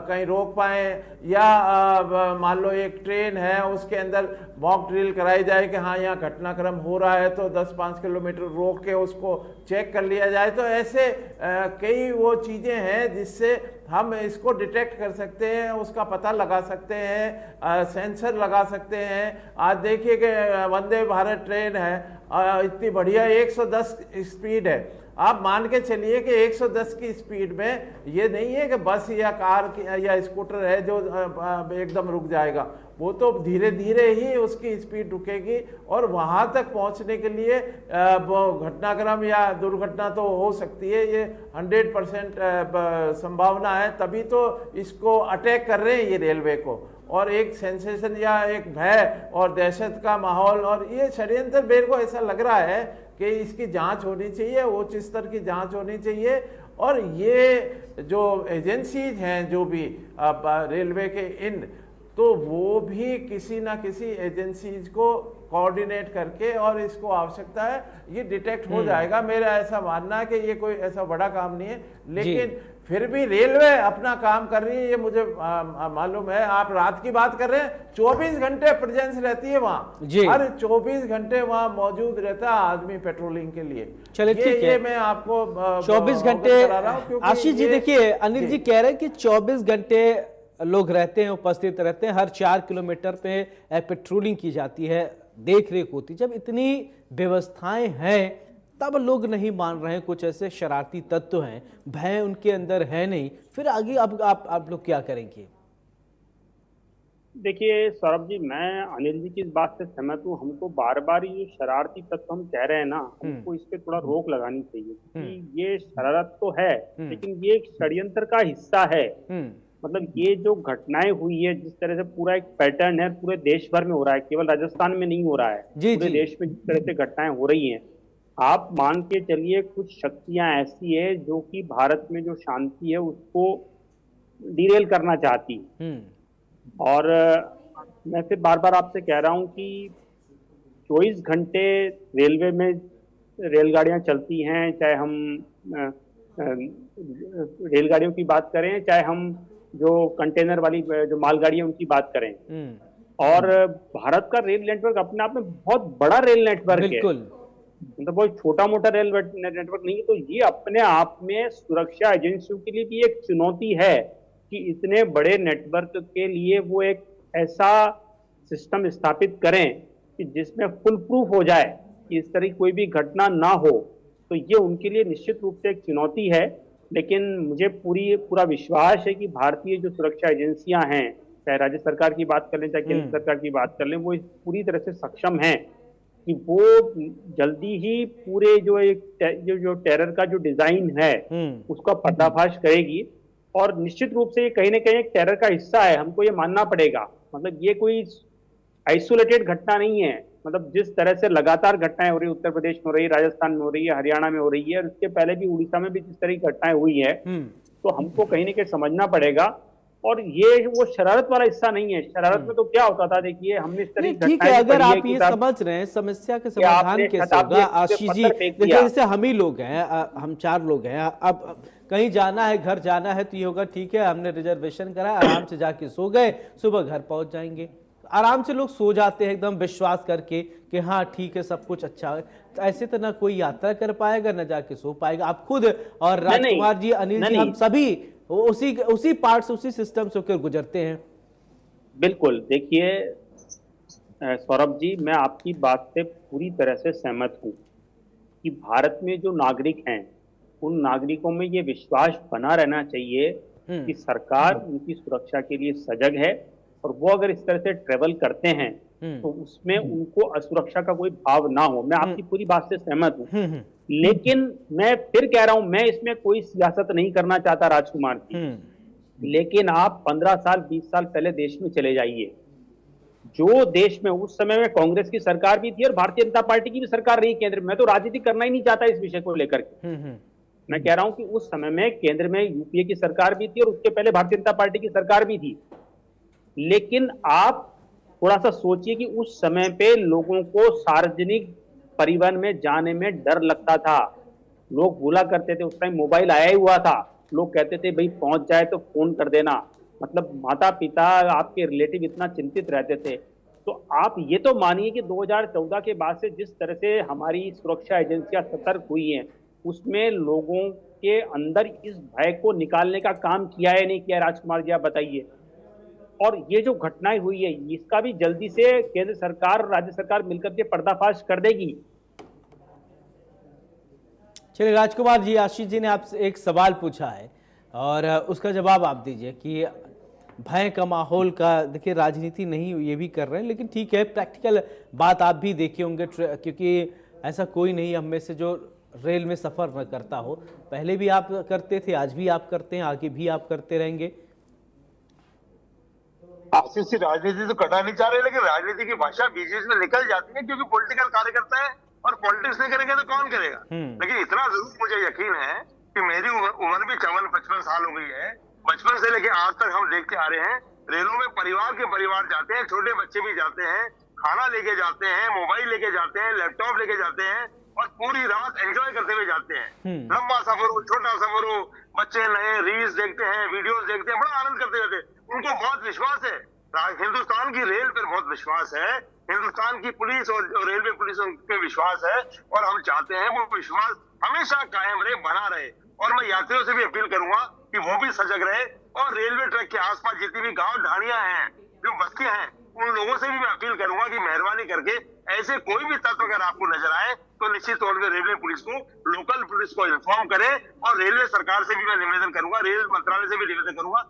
कहीं रोक पाएं, या मान लो एक ट्रेन है उसके अंदर मॉक ड्रिल कराई जाए कि हाँ यहाँ घटनाक्रम हो रहा है, तो 10-5 किलोमीटर रोक के उसको चेक कर लिया जाए। तो ऐसे कई वो चीज़ें हैं जिससे हम इसको डिटेक्ट कर सकते हैं, उसका पता लगा सकते हैं, सेंसर लगा सकते हैं। आज देखिए कि वंदे भारत ट्रेन है, इतनी बढ़िया 110 स्पीड है। आप मान के चलिए कि 110 की स्पीड में ये नहीं है कि बस या कार या स्कूटर है जो एकदम रुक जाएगा, वो तो धीरे धीरे ही उसकी स्पीड रुकेगी, और वहां तक पहुंचने के लिए घटनाक्रम या दुर्घटना तो हो सकती है, ये 100% संभावना है। तभी तो इसको अटैक कर रहे हैं ये रेलवे को, और एक सेंसेशन या एक भय और दहशत का माहौल, और ये षड्यंत्र मेरे को ऐसा लग रहा है कि इसकी जांच होनी चाहिए, उच्च स्तर की जांच होनी चाहिए। और ये जो एजेंसीज हैं जो भी रेलवे के तो वो भी किसी ना किसी एजेंसीज को कोऑर्डिनेट करके, और इसको आवश्यकता है ये डिटेक्ट हो जाएगा। मेरा ऐसा मानना है कि ये कोई ऐसा बड़ा काम नहीं है, लेकिन फिर भी रेलवे अपना काम कर रही है, ये मुझे मालूम है। आप रात की बात कर रहे हैं, 24 घंटे प्रेजेंस रहती है वहाँ, हर 24 घंटे वहाँ मौजूद रहता है आदमी पेट्रोलिंग के लिए। चलिए ठीक है, मैं आपको 24 घंटे आशीष जी, देखिए अनिल जी कह रहे हैं कि 24 घंटे लोग रहते हैं, उपस्थित रहते हैं, हर 4 किलोमीटर पे पेट्रोलिंग की जाती है, देख रेख होती। जब इतनी व्यवस्थाएं हैं तब लोग नहीं मान रहे हैं, कुछ ऐसे शरारती तत्व हैं, भय उनके अंदर है नहीं, फिर आगे आप लोग क्या करेंगे? देखिए सौरभ जी, मैं अनिल जी की इस बात से सहमत हूँ। हमको बार बार ये शरारती तत्व हम कह रहे हैं ना, हमको इस पे थोड़ा रोक लगानी चाहिए कि ये शरारत तो है, लेकिन ये एक षड्यंत्र का हिस्सा है। मतलब ये जो घटनाएं हुई है, जिस तरह से पूरा एक पैटर्न है, पूरे देश भर में हो रहा है, केवल राजस्थान में नहीं हो रहा है, जी पूरे जी। देश में जिस तरह से घटनाएं हो रही हैं, आप मान के चलिए कुछ शक्तियां ऐसी है जो कि भारत में जो शांति है उसको डिरेल करना चाहती है। और मैं फिर बार बार आपसे कह रहा हूं कि 24 घंटे रेलवे में रेलगाड़ियां चलती हैं, चाहे हम रेलगाड़ियों की बात करें, चाहे हम जो कंटेनर वाली जो मालगाड़ियां उनकी बात करें। और भारत का रेल नेटवर्क अपने आप में बहुत बड़ा रेल नेटवर्क है, बिल्कुल। मतलब बहुत छोटा मोटा रेल नेटवर्क नहीं है। तो ये अपने आप में सुरक्षा एजेंसियों के लिए भी एक चुनौती है कि इतने बड़े नेटवर्क के लिए वो एक ऐसा सिस्टम स्थापित करें कि जिसमें फुल प्रूफ हो जाए कि इस तरह की कोई भी घटना ना हो। तो ये उनके लिए निश्चित रूप से एक चुनौती है, लेकिन मुझे पूरा विश्वास है कि भारतीय जो सुरक्षा एजेंसियां हैं, चाहे राज्य सरकार की बात कर लें चाहे केंद्र सरकार की बात कर लें, वो पूरी तरह से सक्षम हैं कि वो जल्दी ही पूरे जो टेरर का जो डिजाइन है उसका पर्दाफाश करेगी। और निश्चित रूप से ये कहीं ना कहीं एक टेरर का हिस्सा है, हमको ये मानना पड़ेगा। मतलब ये कोई आइसोलेटेड घटना नहीं है। मतलब जिस तरह से लगातार घटनाएं हो रही है, उत्तर प्रदेश में हो रही है, राजस्थान में हो रही है, हरियाणा में हो रही है, और इसके पहले भी उड़ीसा में भी जिस तरह की घटनाएं हुई है, तो हमको कहीं ना कहीं समझना पड़ेगा। और ये वो शरारत वाला हिस्सा नहीं है। शरारत में तो क्या होता था, देखिए हमने इस तरह की ठीक है, घटनाएं अगर पढ़ी है आप कि ये साहब समझ रहे हैं समस्या के कि आपने समाधान कैसे शताब्दी होगा एक्सप्रेस आशीष पे जी, पत्थर फेंक देखिए दिया। जैसे हम ही लोग हैं, हम 4 लोग हैं, अब कहीं जाना है, घर जाना है तो ये होगा ठीक है हमने रिजर्वेशन करा, आराम से जाके सो गए, सुबह घर पहुंच जाएंगे। आराम से लोग सो जाते हैं एकदम विश्वास करके कि हाँ ठीक है सब कुछ अच्छा है। तो ऐसे तो ना कोई यात्रा कर पाएगा ना जाके सो पाएगा। आप खुद और राजकुमार जी, अनिल जी, हम सभी उसी पार्ट से, उसी सिस्टम से होकर गुजरते हैं। बिल्कुल। देखिए सौरभ जी, मैं आपकी बात से पूरी तरह से सहमत हूँ कि भारत में जो नागरिक हैं उन नागरिकों में ये विश्वास बना रहना चाहिए कि सरकार उनकी सुरक्षा के लिए सजग है, और वो अगर इस तरह से ट्रेवल करते हैं तो उसमें उनको असुरक्षा का कोई भाव ना हो। मैं आपकी पूरी बात से सहमत हूँ, लेकिन मैं फिर कह रहा हूं, मैं इसमें कोई सियासत नहीं करना चाहता राजकुमार जी, लेकिन आप 15 साल 20 साल पहले देश में चले जाइए। जो देश में उस समय में कांग्रेस की सरकार भी थी और भारतीय जनता पार्टी की भी सरकार रही केंद्र में। मैं तो राजनीति करना ही नहीं चाहता इस विषय को लेकर के। मैं कह रहा हूं कि उस समय में केंद्र में यूपीए की सरकार भी थी और उसके पहले भारतीय जनता पार्टी की सरकार भी थी। लेकिन आप थोड़ा सा सोचिए कि उस समय पे लोगों को सार्वजनिक परिवहन में जाने में डर लगता था। लोग बोला करते थे, उस टाइम मोबाइल आया ही हुआ था, लोग कहते थे भाई पहुंच जाए तो फोन कर देना। मतलब माता पिता, आपके रिलेटिव इतना चिंतित रहते थे। तो आप ये तो मानिए कि 2014 के बाद से जिस तरह से हमारी सुरक्षा एजेंसियां सतर्क हुई हैं, उसमें लोगों के अंदर इस भय को निकालने का काम किया है नहीं किया, राजकुमार जी आप बताइए। और ये जो घटनाएं हुई है इसका भी जल्दी से केंद्र सरकार और राज्य सरकार मिलकर के पर्दाफाश कर देगी। चलिए राजकुमार जी, आशीष जी ने आपसे एक सवाल पूछा है और उसका जवाब आप दीजिए कि भय का माहौल का, देखिए राजनीति नहीं ये भी कर रहे हैं, लेकिन ठीक है प्रैक्टिकल बात आप भी देखे होंगे, क्योंकि ऐसा कोई नहीं हम में से जो रेल में सफर न करता हो। पहले भी आप करते थे, आज भी आप करते हैं, आगे भी आप करते रहेंगे। आशीष जी, राजनीति तो करना नहीं चाह रहे, लेकिन राजनीति की भाषा बीच बीच में निकल जाती है, क्योंकि पॉलिटिकल कार्यकर्ता है और पॉलिटिक्स नहीं करेंगे तो कौन करेगा। लेकिन इतना जरूर मुझे यकीन है कि मेरी उम्र भी 54-55 साल हो गई है। बचपन से लेकर आज तक हम देखते आ रहे हैं, रेलों में परिवार के परिवार जाते हैं, छोटे बच्चे भी जाते हैं, खाना लेके जाते हैं, मोबाइल लेके जाते हैं, लैपटॉप लेके जाते हैं और पूरी रात एंजॉय करते हुए जाते हैं। लंबा सफर हो, छोटा सफर हो, बच्चे नए रील्स देखते हैं, वीडियोस देखते हैं, बड़ा आनंद करते रहते हैं। उनको बहुत विश्वास है, हिंदुस्तान की रेल पर बहुत विश्वास है, हिंदुस्तान की पुलिस और रेलवे पुलिस पे विश्वास है, और हम चाहते हैं वो विश्वास हमेशा कायम रहे, बना रहे। और मैं यात्रियों से भी अपील करूंगा कि वो भी सजग रहे, और रेलवे ट्रैक के आसपास जितनी भी गांव ढाणियां हैं, जो बस्तियां हैं, उन लोगों से भी मैं अपील करूंगा कि मेहरबानी करके ऐसे कोई भी तत्व अगर आपको नजर आए तो निश्चित तौर पर रेलवे पुलिस को, लोकल पुलिस को इन्फॉर्म करें। और रेलवे सरकार से भी मैं निवेदन करूंगा, रेल मंत्रालय से भी निवेदन करूंगा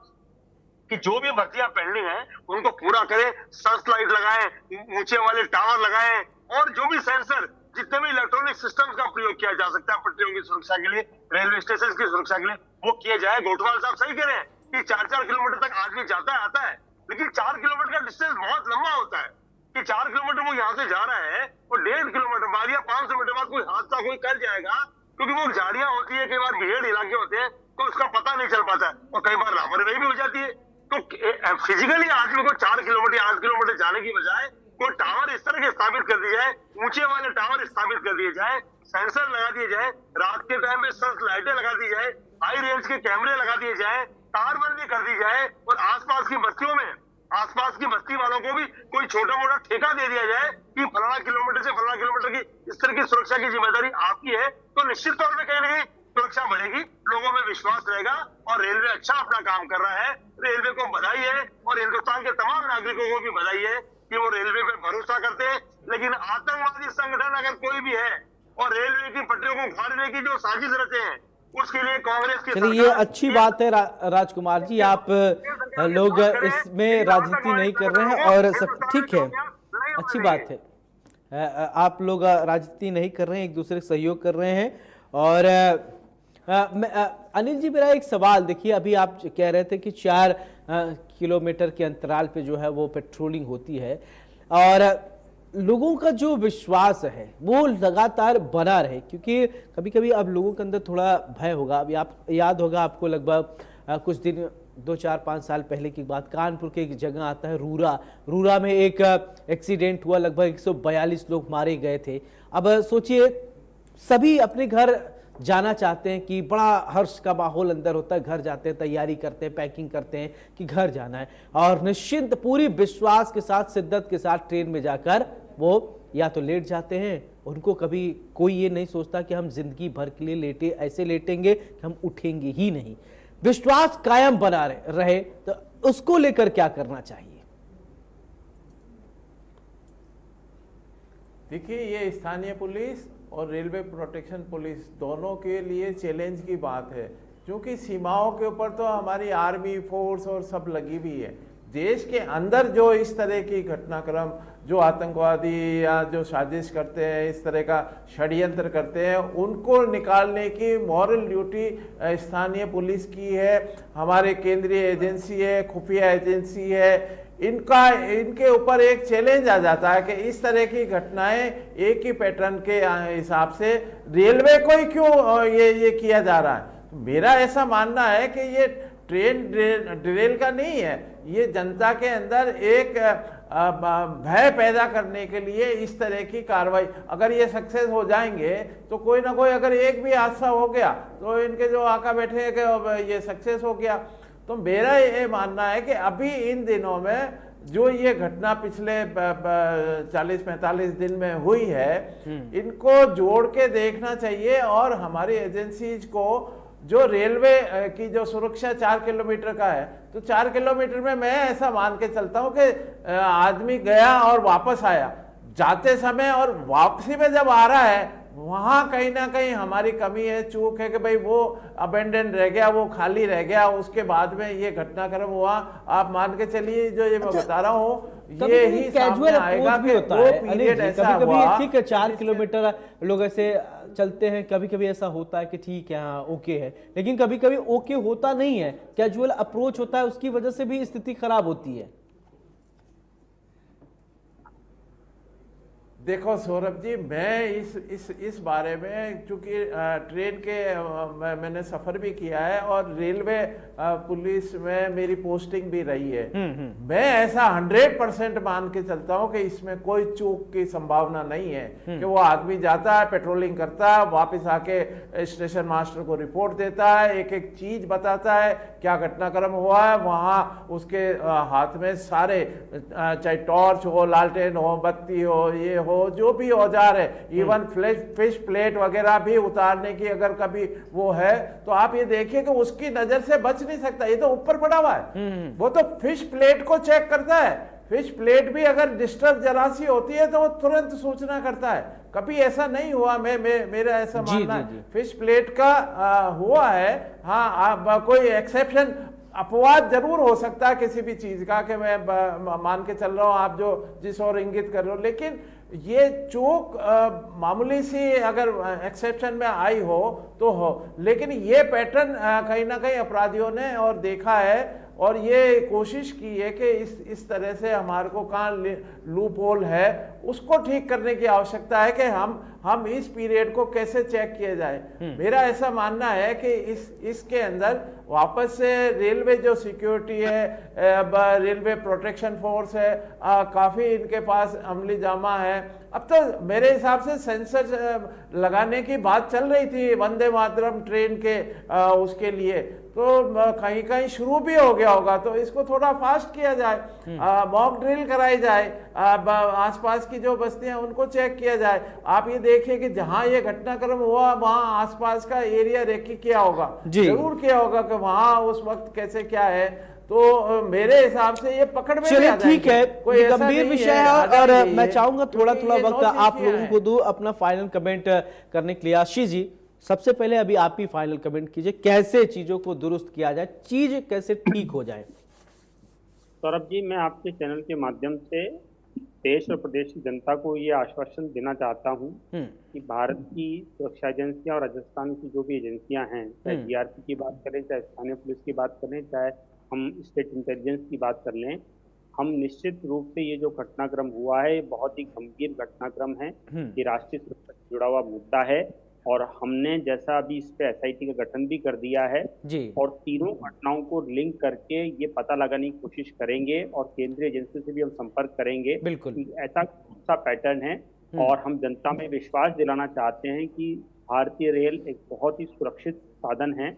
कि जो भी भर्तियां पेंडिंग है उनको पूरा करें, सर्च लाइट लगाएं, ऊंचे वाले टावर लगाएं, और जो भी सेंसर, जितने भी इलेक्ट्रॉनिक सिस्टम्स का प्रयोग किया जा सकता है पटरियों की सुरक्षा के लिए, रेलवे स्टेशन की सुरक्षा के लिए, वो किए जाए। गोठवाल साहब सही कह रहे हैं कि 4-4 किलोमीटर तक आदमी जाता है आता है, लेकिन 4 किलोमीटर का डिस्टेंस बहुत लंबा होता है कि 4 किलोमीटर वो यहाँ से जा रहा है और 1.5 किलोमीटर बाद या 500 मीटर बाद कोई हादसा कोई कर जाएगा, क्योंकि वो झाड़ियां होती है, कई बार भीड़ इलाके होते हैं, तो उसका पता नहीं चल पाता है और कई बार लापरवाही भी हो जाती है। तो फिजिकली आदमी को 4 किलोमीटर 8 किलोमीटर जाने की बजाय कोई टावर इस तरह के स्थापित कर दिए जाए, ऊंचे वाले टावर स्थापित कर दिए जाए, सेंसर लगा दिए जाए, रात के टाइम पे सर्च लाइटें लगा दी जाए, हाई रेंज के कैमरे लगा दिए जाए, तारबंदी कर दी जाए, और आसपास की बस्तियों में आसपास की बस्ती वालों को भी कोई छोटा मोटा ठेका दे दिया जाए कि फलाना किलोमीटर से फलाना किलोमीटर की इस तरह की सुरक्षा की जिम्मेदारी आपकी है, तो निश्चित तौर पर कहीं ना कहीं सुरक्षा बढ़ेगी, लोगों में विश्वास रहेगा और रेलवे अच्छा अपना काम कर रहा है। रेलवे को बधाई है और हिंदुस्तान के तमाम नागरिकों को भी बधाई है कि वो रेलवे पे भरोसा करते हैं। लेकिन आतंकवादी संगठन अगर कोई भी है और रेलवे की पटरियों को उखाड़ने की जो साजिश रचे हैं, उसके लिए कांग्रेस की चलिए, ये अच्छी बात है राजकुमार जी, आप लोग इसमें राजनीति नहीं कर रहे हैं और सब ठीक है, अच्छी बात है। आप लोग राजनीति नहीं कर रहे हैं, एक दूसरे का सहयोग कर रहे हैं। और अनिल जी, मेरा एक सवाल, देखिए अभी आप कह रहे थे कि 4 किलोमीटर के अंतराल पे जो है वो पेट्रोलिंग होती है और लोगों का जो विश्वास है वो लगातार बना रहे, क्योंकि कभी कभी अब लोगों के अंदर थोड़ा भय होगा। अभी आप याद होगा आपको, लगभग कुछ दिन 2-4-5 साल पहले की बात, कानपुर के एक जगह आता है रूरा में एक एक्सीडेंट हुआ, लगभग 142 लोग मारे गए थे। अब सोचिए, सभी अपने घर जाना चाहते हैं कि बड़ा हर्ष का माहौल अंदर होता है, घर जाते हैं, तैयारी करते हैं, पैकिंग करते हैं कि घर जाना है, और निश्चिंत पूरी विश्वास के साथ, शिद्दत के साथ ट्रेन में जाकर वो या तो लेट जाते हैं, उनको कभी कोई ये नहीं सोचता कि हम जिंदगी भर के लिए ऐसे लेटेंगे कि हम उठेंगे ही नहीं। विश्वास कायम बना रहे, तो उसको लेकर क्या करना चाहिए? देखिए, ये स्थानीय पुलिस और रेलवे प्रोटेक्शन पुलिस दोनों के लिए चैलेंज की बात है, क्योंकि सीमाओं के ऊपर तो हमारी आर्मी फोर्स और सब लगी हुई है। देश के अंदर जो इस तरह की घटनाक्रम, जो आतंकवादी या जो साजिश करते हैं, इस तरह का षड्यंत्र करते हैं, उनको निकालने की मॉरल ड्यूटी स्थानीय पुलिस की है, हमारे केंद्रीय एजेंसी है, खुफिया एजेंसी है, इनके ऊपर एक चैलेंज आ जाता है कि इस तरह की घटनाएं एक ही पैटर्न के हिसाब से रेलवे को ही क्यों ये किया जा रहा है। तो मेरा ऐसा मानना है कि ये ट्रेन डिरेल का नहीं है, ये जनता के अंदर एक भय पैदा करने के लिए इस तरह की कार्रवाई, अगर ये सक्सेस हो जाएंगे तो कोई ना कोई, अगर एक भी हादसा हो गया तो इनके जो आका बैठे हैं कि ये सक्सेस हो गया। तो मेरा ये मानना है कि अभी इन दिनों में जो ये घटना पिछले 40-45 दिन में हुई है, इनको जोड़ के देखना चाहिए और हमारी एजेंसीज को, जो रेलवे की जो सुरक्षा 4 किलोमीटर का है, तो 4 किलोमीटर में मैं ऐसा मान के चलता हूं कि आदमी गया और वापस आया, जाते समय और वापसी में जब आ रहा है वहां कहीं ना कहीं हमारी कमी है, चूक है कि भाई वो अबेंडन रह गया, वो खाली रह गया, उसके बाद में ये घटनाक्रम हुआ। आप मान के चलिए, जो ये मैं बता रहा हूँ, ये ही सामने आएगा कि वो पीरियड ऐसा हुआ। ठीक है, 4 किलोमीटर लोग ऐसे चलते हैं, कभी कभी ऐसा होता है कि ठीक है, हाँ ओके है, लेकिन कभी कभी ओके होता नहीं है, कैजुअल अप्रोच होता है, उसकी वजह से भी स्थिति खराब होती है। देखो सौरभ जी, मैं इस बारे में, चूंकि ट्रेन के मैंने सफर भी किया है और रेलवे पुलिस में मेरी पोस्टिंग भी रही है, मैं ऐसा 100% मान के चलता हूं कि इसमें कोई चूक की संभावना नहीं है कि वो आदमी जाता है, पेट्रोलिंग करता है, वापस आके स्टेशन मास्टर को रिपोर्ट देता है, एक एक चीज बताता है, क्या घटनाक्रम हुआ है, वहां उसके हाथ में सारे, चाहे टॉर्च हो, लालटेन हो, बत्ती हो, ये हो, जो भी औजार है, इवन फिश प्लेट वगैरह भी उतारने की अगर कभी वो है, तो आप ये देखिए कि उसकी नजर से बच नहीं सकता, ये तो ऊपर पड़ा हुआ है, वो तो फिश प्लेट को चेक करता है। फिश प्लेट भी अगर डिस्टर्ब जरा सी होती है तो वो तुरंत सूचना करता है। कभी ऐसा नहीं हुआ, मेरा ऐसा मानना है फिश प्लेट का हुआ है, हाँ कोई एक्सेप्शन अपवाद जरूर हो सकता है किसी भी चीज का कि मैं मान के चल रहा हूं आप जो जिस और इंगित कर रहे हो, लेकिन ये चूक मामूली सी अगर एक्सेप्शन में आई हो तो हो, लेकिन ये पैटर्न कहीं ना कहीं अपराधियों ने और देखा है और ये कोशिश की है कि इस तरह से हमारे को कहाँ लूप होल है उसको ठीक करने की आवश्यकता है कि हम इस पीरियड को कैसे चेक किया जाए। मेरा ऐसा मानना है कि इसके अंदर वापस से रेलवे जो सिक्योरिटी है, रेलवे प्रोटेक्शन फोर्स है, काफ़ी इनके पास अमली जामा है। अब तो मेरे हिसाब से सेंसर लगाने की बात चल रही थी वंदे मातरम ट्रेन के उसके लिए, तो कहीं कहीं शुरू भी हो गया होगा, तो इसको थोड़ा फास्ट किया जाए, मॉक ड्रिल कराई जाए, आसपास की जो बस्तियां उनको चेक किया जाए। आप ये देखिए कि जहां ये घटनाक्रम हुआ वहां आसपास का एरिया रेकी किया होगा, जरूर किया होगा कि वहां उस वक्त कैसे क्या है। तो मेरे हिसाब से ये पकड़ में चलिए ठीक है, कोई गंभीर विषय है और मैं चाहूंगा थोड़ा वक्त आप लोगों को दूं अपना फाइनल कमेंट करने के लिए। आशीष जी, सबसे पहले अभी आप ही फाइनल कमेंट कीजिए, कैसे चीजों को दुरुस्त किया जाए, चीज कैसे ठीक हो जाए। सौरभ जी, मैं आपके चैनल के माध्यम से देश और प्रदेश की जनता को ये आश्वासन देना चाहता हूँ कि भारत की सुरक्षा एजेंसियां और राजस्थान की जो भी एजेंसियां हैं, चाहे जीआरपी की बात करें, चाहे स्थानीय पुलिस की बात करें, चाहे हम स्टेट इंटेलिजेंस की बात कर लें, हम निश्चित रूप से ये जो घटनाक्रम हुआ है ये बहुत ही गंभीर घटनाक्रम है, ये राष्ट्रीय सुरक्षा से जुड़ा हुआ मुद्दा है और हमने जैसा अभी इस पे एसआईटी का गठन भी कर दिया है जी। और तीनों घटनाओं को लिंक करके ये पता लगाने की कोशिश करेंगे और केंद्रीय एजेंसी से भी हम संपर्क करेंगे बिल्कुल कि ऐसा कौन सा पैटर्न है। और हम जनता में विश्वास दिलाना चाहते हैं कि भारतीय रेल एक बहुत ही सुरक्षित साधन है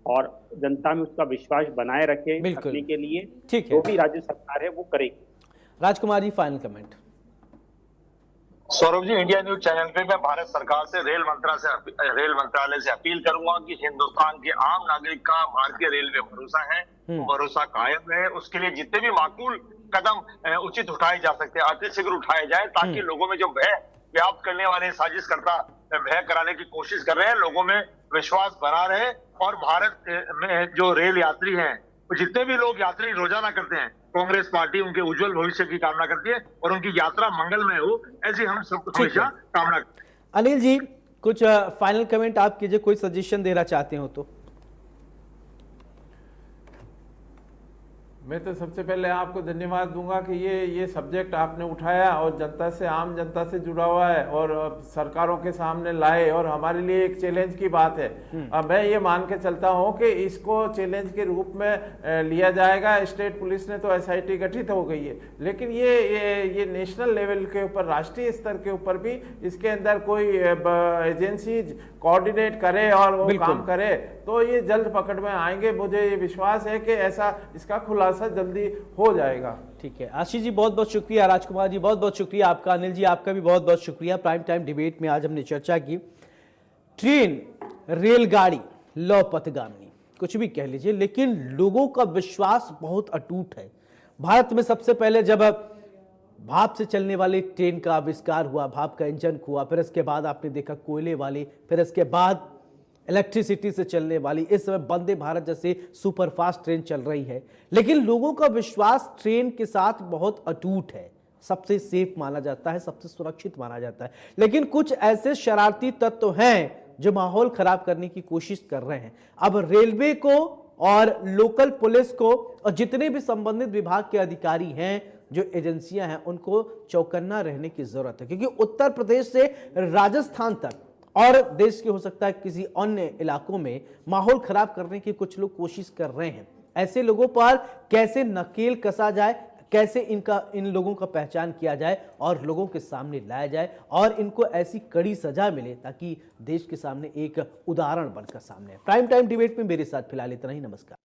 और जनता में उसका विश्वास बनाए रखने के लिए जो भी राज्य सरकार है वो करेगी। Rajkumar ji, final comment. Saurabh ji, India news channel पे मैं भारत सरकार से रेल मंत्रालय से अपील करूंगा कि हिंदुस्तान के आम नागरिक का भारतीय रेलवे भरोसा है, भरोसा कायम है। उसके लिए जितने भी माकूल कदम उचित उठाए जा सकते हैं अतिशीघ्र उठाए जाए, ताकि लोगों में जो भय व्याप्त करने वाले साजिशकर्ता भय कराने की कोशिश कर रहे हैं, लोगों में विश्वास बना रहे और भारत में जो रेल यात्री हैं, जितने भी लोग यात्री रोजाना करते हैं, कांग्रेस पार्टी उनके उज्जवल भविष्य की कामना करती है और उनकी यात्रा मंगलमय हो, ऐसी हम सब हमेशा कामना करते हैं। अनिल जी, कुछ फाइनल कमेंट आप कीजिए, कोई सजेशन देना चाहते हो तो। मैं तो सबसे पहले आपको धन्यवाद दूंगा कि ये सब्जेक्ट आपने उठाया और जनता से, आम जनता से जुड़ा हुआ है और सरकारों के सामने लाए और हमारे लिए एक चैलेंज की बात है। मैं ये मान के चलता हूँ कि इसको चैलेंज के रूप में लिया जाएगा। स्टेट पुलिस ने तो एसआईटी गठित हो गई है, लेकिन ये नेशनल लेवल के ऊपर, राष्ट्रीय स्तर के ऊपर भी इसके अंदर कोई एजेंसी कोऑर्डिनेट करे और वो काम करे तो ये जल्द पकड़ में आएंगे। मुझे ये विश्वास है कि ऐसा इसका खुलासा जल्दी हो जाएगा। ठीक है, आशीष जी बहुत बहुत शुक्रिया, राजकुमार जी बहुत बहुत शुक्रिया आपका, अनिल जी आपका भी बहुत बहुत शुक्रिया। प्राइम टाइम डिबेट में आज हमने चर्चा की ट्रेन, रेलगाड़ी, लौ पथगामी, कुछ भी कह लीजिए, लेकिन लोगों का विश्वास बहुत अटूट है। भारत में सबसे पहले जब भाप से चलने वाली ट्रेन का आविष्कार हुआ, भाप का इंजन हुआ, फिर इसके बाद आपने देखा कोयले वाली, फिर इसके बाद इलेक्ट्रिसिटी से चलने वाली, इस समय वंदे भारत जैसे सुपरफास्ट ट्रेन चल रही है। लेकिन लोगों का विश्वास ट्रेन के साथ बहुत अटूट है, सबसे सेफ माना जाता है, सबसे सुरक्षित माना जाता है। लेकिन कुछ ऐसे शरारती तत्व हैं जो माहौल खराब करने की कोशिश कर रहे हैं। अब रेलवे को और लोकल पुलिस को और जितने भी संबंधित विभाग के अधिकारी हैं, जो एजेंसियां हैं, उनको चौकन्ना रहने की जरूरत है, क्योंकि उत्तर प्रदेश से राजस्थान तक और देश के हो सकता है किसी अन्य इलाकों में माहौल खराब करने की कुछ लोग कोशिश कर रहे हैं। ऐसे लोगों पर कैसे नकेल कसा जाए, कैसे इन लोगों का पहचान किया जाए और लोगों के सामने लाया जाए और इनको ऐसी कड़ी सजा मिले ताकि देश के सामने एक उदाहरण बनकर सामने आए। प्राइम टाइम डिबेट में मेरे साथ फिलहाल इतना ही। नमस्कार।